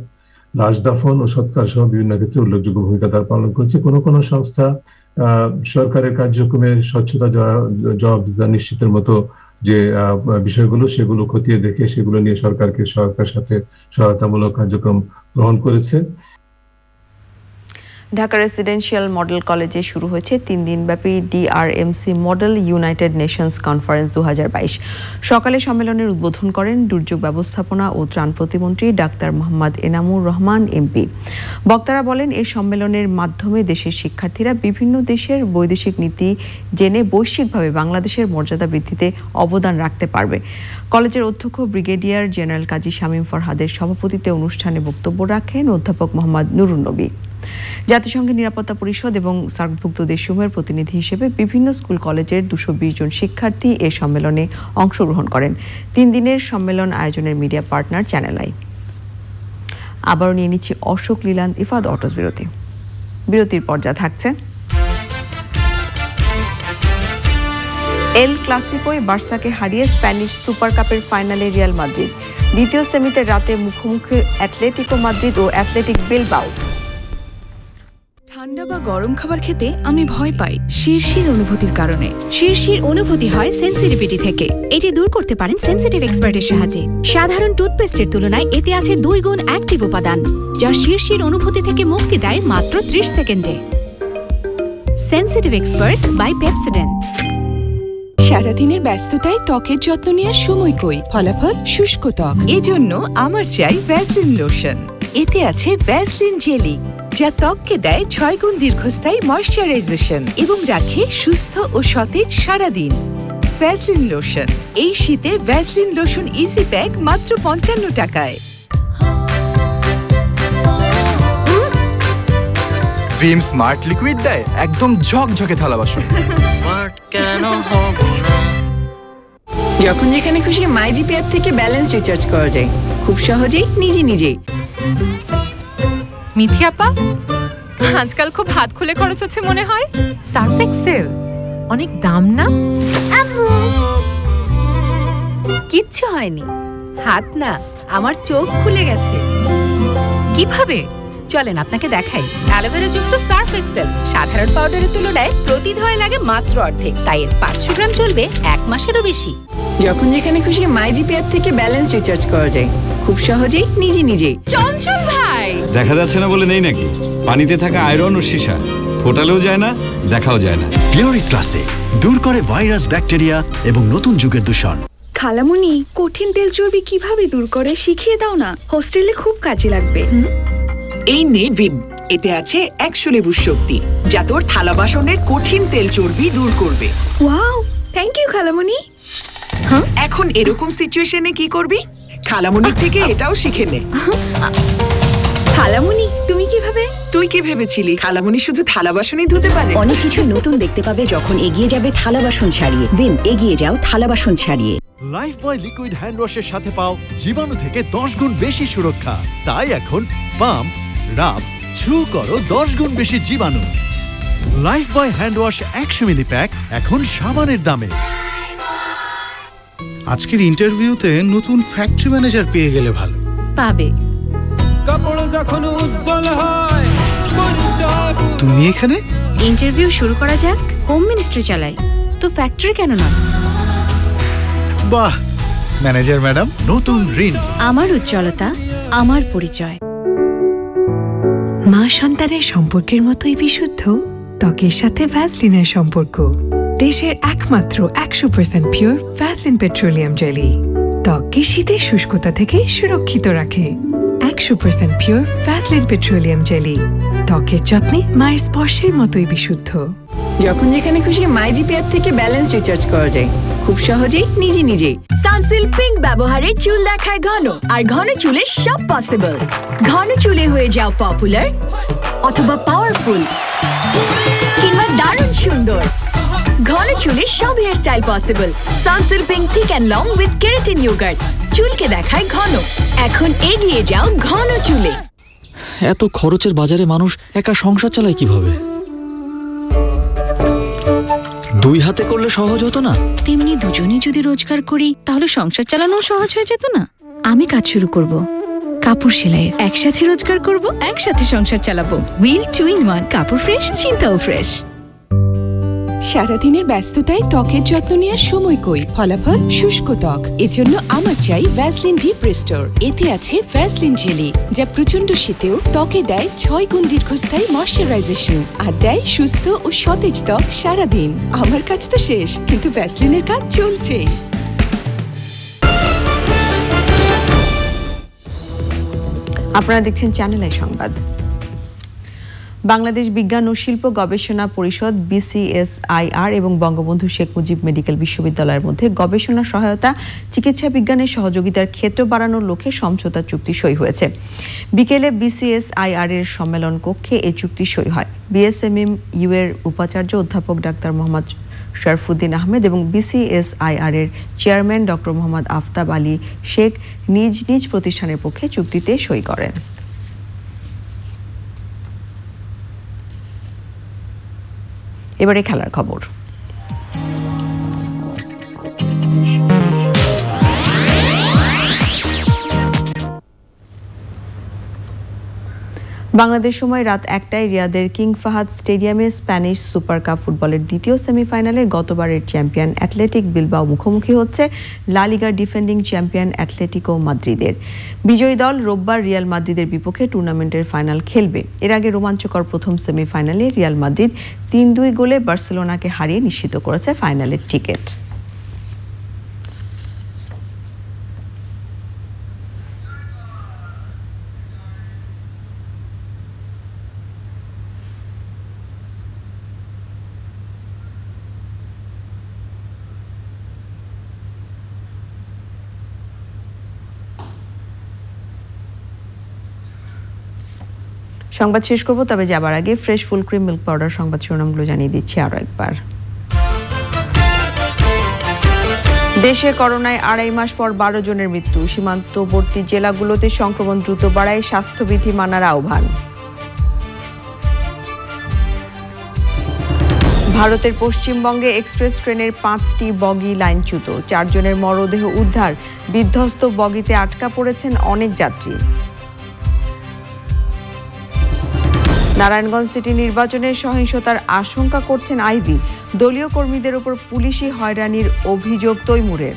Speaker 17: লাশ দাফন ও সৎকার সহ বিভিন্ন ক্ষেত্রে উল্লেখযোগ্য ভূমিকা তার পালন করেছে। কোনো সংস্থা সরকারের কার্যক্রমে স্বচ্ছতা জবাবদিহিতা নিশ্চিতের মতো যে বিষয়গুলো সেগুলো খতিয়ে দেখে সেগুলো নিয়ে সরকারের সাথে সহায়তামূলক কার্যক্রম গ্রহণ করেছে।
Speaker 1: ঢাকা রেসিডেন্সিয়াল মডেল কলেজে শুরু হয়েছে 3 দিনব্যাপী DRMC model United Nations conference 2022। সকালে সম্মেলনের উদ্বোধন করেন দুর্যোগ ব্যবস্থাপনা ও ত্রাণ প্রতিমন্ত্রী ডাক্তার মোহাম্মদ এনামুর রহমান এমপি। বক্তারা বলেন, এই সম্মেলনের মাধ্যমে দেশের শিক্ষার্থীরা বিভিন্ন দেশের বৈদেশিক নীতি জেনে বৈশ্বিকভাবে বাংলাদেশের মর্যাদা বৃদ্ধিতে অবদান রাখতে পারবে। কলেজের অধ্যক্ষ ব্রিগেডিয়ার জেনারেল কাজী শামীম ফরহাদের সভাপতিত্বে অনুষ্ঠানে বক্তব্য রাখেন অধ্যাপক মোহাম্মদ নুরুন নবী। জাতিসংঘের নিরাপত্তা পরিষদ এবং সার্কভুক্ত দেশসমূহের প্রতিনিধি হিসেবে বিভিন্ন স্কুল কলেজের 220 জন শিক্ষার্থী এ সম্মেলনে অংশগ্রহণ করেন। 3 দিনের সম্মেলন আয়োজনের মিডিয়া পার্টনার চ্যানেল আই। আবারও নিয়ে নিচ্ছি অশোক লীলান্দ ইফাদ অটোস বিরতির পর্যায়ে থাকছে এল ক্লাসিকোয় বার্সাকে হারিয়ে স্প্যানিশ সুপার কাপের ফাইনালে রিয়াল মাদ্রিদ। দ্বিতীয় সেমিতে রাতে মুখোমুখি অ্যাটলেটিকো মাদ্রিদ ও অ্যাথলেটিক বিলবাও।
Speaker 8: ঠান্ডা বা গরম খাবার খেতে আমি ভয় পাই শিরশির অনুভূতির কারণে। শিরশির অনুভূতি হয় সেনসিটিভিটি থেকে। এটি দূর করতে পারেন সেনসিটিভ এক্সপার্টের সাহায্যে। সাধারণ টুথপেস্টের তুলনায় এতে আছে 2 গুণ অ্যাক্টিভ উপাদান, যা শিরশির অনুভূতি থেকে মুক্তি দেয় মাত্র 30 সেকেন্ডে। Sensitive expert by Pepsodent.
Speaker 18: সারাদিনের ব্যস্ততায় ত্বকের যত্ন নেওয়ার সময় কই, ফলাফল শুষ্ক ত্বক। এজন্য আমার চাই ভ্যাসলিন লোশন। এতে আছে ভ্যাসলিন জেলি, যা ত্বককে দেয় 6 গুণ দীর্ঘস্থায়ী ময়শ্চারাইজেশন এবং রাখে সুস্থ ও সতেজ সারাদিন। ভ্যাসলিন লোশন, এই শীতে ভ্যাসলিন লোশন ইজি প্যাক মাত্র 55 টাকায়।
Speaker 28: ভিম স্মার্ট লিকুইড দেয় একদম ঝকঝকে থালা বাসন।
Speaker 13: স্মার্ট কেন হব না? যখন যেখানে খুশি মাইজিপি অ্যাপ থেকে ব্যালেন্স রিচার্জ করা যায় খুব সহজেই নিজেই।
Speaker 11: মিথি আপা, আজকাল খুব হাত খুলে খরচ হচ্ছে মনে হয়। সার্ফ এক্সেল অনেক দাম না?
Speaker 8: কিচ্ছু হয়নি, হাত না, আমার চোখ খুলে গেছে।
Speaker 11: কিভাবে?
Speaker 18: চলেন আপনাকে দেখাই। অ্যালোভেরা যুক্ত সার্ফ এক্সেল সাধারণ পাউডারের তুলনায় প্রতি ধোয়ায় লাগে মাত্র অর্ধেক, তাই এর 500 গ্রাম চলবে 1 মাসেরও বেশি।
Speaker 13: যখন যেখানে খুশি মাইজিপি অ্যাপ থেকে ব্যালেন্স রিচার্জ করা যায় খুব সহজেই নিজেই।
Speaker 18: চঞ্চল ভাই,
Speaker 10: দেখা যাচ্ছে না বলে নেই নাকি? পানিতে থাকা আয়রন ও সীসা ফোটালেও যায় না, দেখাও যায় না।
Speaker 28: পিওরিক ক্লাসিক দূর করে ভাইরাস, ব্যাকটেরিয়া এবং নতুন যুগের দূষণ।
Speaker 3: খালামুনি, কঠিন তেল চর্বি কিভাবে দূর করে শিখিয়ে দাও না, হোস্টেলে খুব কাজে লাগবে।
Speaker 4: এই নে ভিম, এতে আছে 100 লেবুর শক্তি, যা তোর থালা বাসনের কঠিন তেল চর্বি দূর করবে।
Speaker 3: ওয়াও, থ্যাংক ইউ খালামুনি।
Speaker 4: এখন এরকম সিচুয়েশনে কি করবি? খালামুনির থেকে এটাও শিখে নে।
Speaker 3: খালামুনি, তুমি কিভাবে?
Speaker 4: তুই কি ভেবেছিলি খালামুনি শুধু থালা বাসনই ধুতে পারে?
Speaker 12: অনেক কিছু নতুন দেখতে পাবে যখন এগিয়ে যাবে থালা বাসন ছাড়িয়ে। ভিম, এগিয়ে যাও থালা বাসন ছাড়িয়ে।
Speaker 28: লাইফবয় লিকুইড হ্যান্ড ওয়াশের সাথে পাও জীবাণু থেকে 10 গুণ বেশি সুরক্ষা। তাই এখন পাম্প, রাব, ছু করো 10 গুণ বেশি জীবাণু। লাইফবয় হ্যান্ড ওয়াশ 100 মিলি প্যাক এখন সাবানের দামে।
Speaker 5: আজকের ইন্টারভিউতে নতুন ফ্যাক্টরি ম্যানেজার পেয়ে গেলে ভালো।
Speaker 8: পাবে।
Speaker 5: কাপড় যখন উজ্জ্বল হয়, তুমি এখানে?
Speaker 8: ইন্টারভিউ শুরু করা যাক। হোম মিনিস্ট্রি চালাই তো ফ্যাক্টরি কেন না?
Speaker 5: বাহ, ম্যানেজার ম্যাডাম, নতুন ঋণ।
Speaker 8: আমার উজ্জ্বলতা, আমার পরিচয়।
Speaker 5: মা সন্তানের সম্পর্কের মতোই বিশুদ্ধ ত্বকের সাথে ভ্যাসলিনের সম্পর্ক। দেশের একমাত্র 100% পিওর ভ্যাসলিন পেট্রোলিয়াম জেলি ত্বককে শীতের শুষ্কতা থেকে সুরক্ষিত রাখে। 100% পিওর ভ্যাসলিন পেট্রোলিয়াম জেলি ত্বকের যত্নে মায়ের স্পর্শের মতোই বিশুদ্ধ।
Speaker 13: যখন যেখানে খুশি মাইজিপি অ্যাপ থেকে ব্যালেন্স রিচার্জ করা যায় খুব সহজেই নিজেই।
Speaker 18: সানসিল্ক পিঙ্ক ব্যবহারে চুল দেখায় ঘন, আর ঘন চুলে সব পসিবল। ঘন চুলে হয়ে যাও পপুলার অথবা পাওয়ারফুল কিংবা দারুণ সুন্দর। ঘন চুলে সব hair style possible. Sunsilk pink thick and long with keratin yoghurt চুলকে দেখায় ঘন। এখন এগিয়ে যাও ঘন চুলে।
Speaker 19: এত খরচের বাজারে মানুষ একা সংসার চালায় কিভাবে? 2 হাতে করলে সহজ হতো না?
Speaker 8: তেমনি দুজনেই যদি রোজগার করি তাহলে সংসার চালানো সহজ হয়ে যেত না? আমি কাজ শুরু করব, কাপড় সেলাইয়ের। একসাথে রোজগার করব, একসাথে সংসার চালাবো। হুইল 2 in 1, কাপড় ফ্রেশ, চিন্তাও ফ্রেশ।
Speaker 18: সারাদিনের ব্যস্ততায় ত্বকের যত্ন নেওয়ার সময় কই? ফলাফল শুষ্ক ত্বক। এজন্য আমার চাই ভ্যাসলিন ডিপ রিস্টোর। এতে আছে ভ্যাসলিন জেলি, যা প্রচন্ড শীতেও ত্বকে দেয় 6 গুণ দীর্ঘস্থায়ী ময়শ্চারাইজেশন আর দেয় সুস্থ ও সতেজ ত্বক সারাদিন। আমার কাজ তো শেষ, কিন্তু ভ্যাসলিনের কাজ চলছে।
Speaker 1: আপনারা দেখছেন চ্যানেল আই সংবাদ। বাংলাদেশ বিজ্ঞান ও শিল্প গবেষণা পরিষদ BCSIR এবং বঙ্গবন্ধু শেখ মুজিব মেডিকেল বিশ্ববিদ্যালয়ের মধ্যে গবেষণা সহায়তা, চিকিৎসা বিজ্ঞানের সহযোগিতার ক্ষেত্র বাড়ানোর লক্ষ্যে সমঝোতা চুক্তি সই হয়েছে। বিকেলে BCSIR এর সম্মেলন কক্ষে এই চুক্তি সই হয়। BSMMU এর উপাচার্য অধ্যাপক ডাক্তার মোহাম্মদ শরফুদ্দিন আহমেদ এবং BCSIR এর চেয়ারম্যান ডক্টর মোহাম্মদ আফতাব আলী শেখ নিজ নিজ প্রতিষ্ঠানের পক্ষে চুক্তিতে সই করেন। এবারে খেলার খবর। বাংলাদেশ সময় রাত 1টায় রিয়াদের কিং ফাহাদ স্টেডিয়ামে স্প্যানিশ সুপার কাপ ফুটবলের দ্বিতীয় সেমিফাইনালে গতবারের চ্যাম্পিয়ন অ্যাথলেটিক বিলবাও মুখোমুখি হচ্ছে লা লিগার ডিফেন্ডিং চ্যাম্পিয়ন অ্যাথলেটিকো মাদ্রিদের। বিজয়ী দল রোববার রিয়াল মাদ্রিদের বিপক্ষে টুর্নামেন্টের ফাইনাল খেলবে। এর আগে রোমাঞ্চকর প্রথম সেমিফাইনালে রিয়াল মাদ্রিদ 3-2 গোলে বার্সেলোনাকে হারিয়ে নিশ্চিত করেছে ফাইনালের টিকিট। সংবাদ শেষ করব, তবে যাবার আগে fresh full cream milk powder সংবাদ শিরোনামগুলো জানিয়ে দিচ্ছি আরো একবার। দেশে করোনায় 2.5 মাস পর 12 জনের মৃত্যু। সীমান্তবর্তী জেলাগুলোতে সংক্রমণ দ্রুত বাড়ায়, স্বাস্থ্যবিধি মানার আহ্বান। ভারতের পশ্চিমবঙ্গে এক্সপ্রেস ট্রেনের 5টি বগি লাইনচ্যুত, 4 জনের মরদেহ উদ্ধার। বিধ্বস্ত বগিতে আটকা পড়েছেন অনেক যাত্রী। নারায়ণগঞ্জ সিটি নির্বাচনের সহিংসতার আশঙ্কা করছেন আইভী। দলীয় কর্মীদের উপর পুলিশি হয়রানির অভিযোগ তৈমুরের।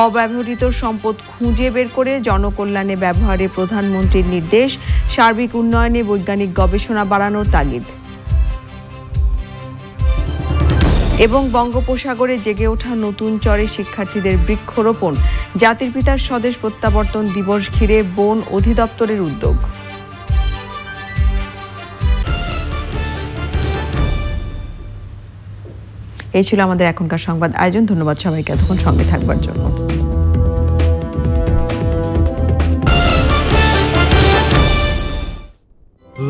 Speaker 1: অব্যবহৃত সম্পদ খুঁজে বের করে জনকল্যাণে ব্যবহারে প্রধানমন্ত্রীর নির্দেশ। সার্বিক উন্নয়নে বৈজ্ঞানিক গবেষণা বাড়ানোর তাগিদ। এবং বঙ্গোপসাগরে জেগে ওঠা নতুন চরে শিক্ষার্থীদের বৃক্ষরোপণ। জাতির পিতার স্বদেশ প্রত্যাবর্তন দিবস ঘিরে বন অধিদপ্তরের উদ্যোগ। এই ছিল আমাদের এখনকার সংবাদ আয়োজন। ধন্যবাদ সবাইকে এতক্ষণ সঙ্গে থাকবার জন্য।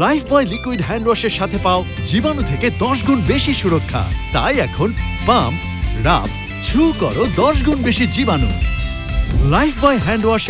Speaker 29: লাইফবয় লিকুইড হ্যান্ড ওয়াশের সাথে পাও জীবাণু থেকে 10 গুণ বেশি সুরক্ষা। তাই এখন পাম্প, রাব, ছু করো 10 গুণ বেশি জীবাণু। Lifebuoy hand wash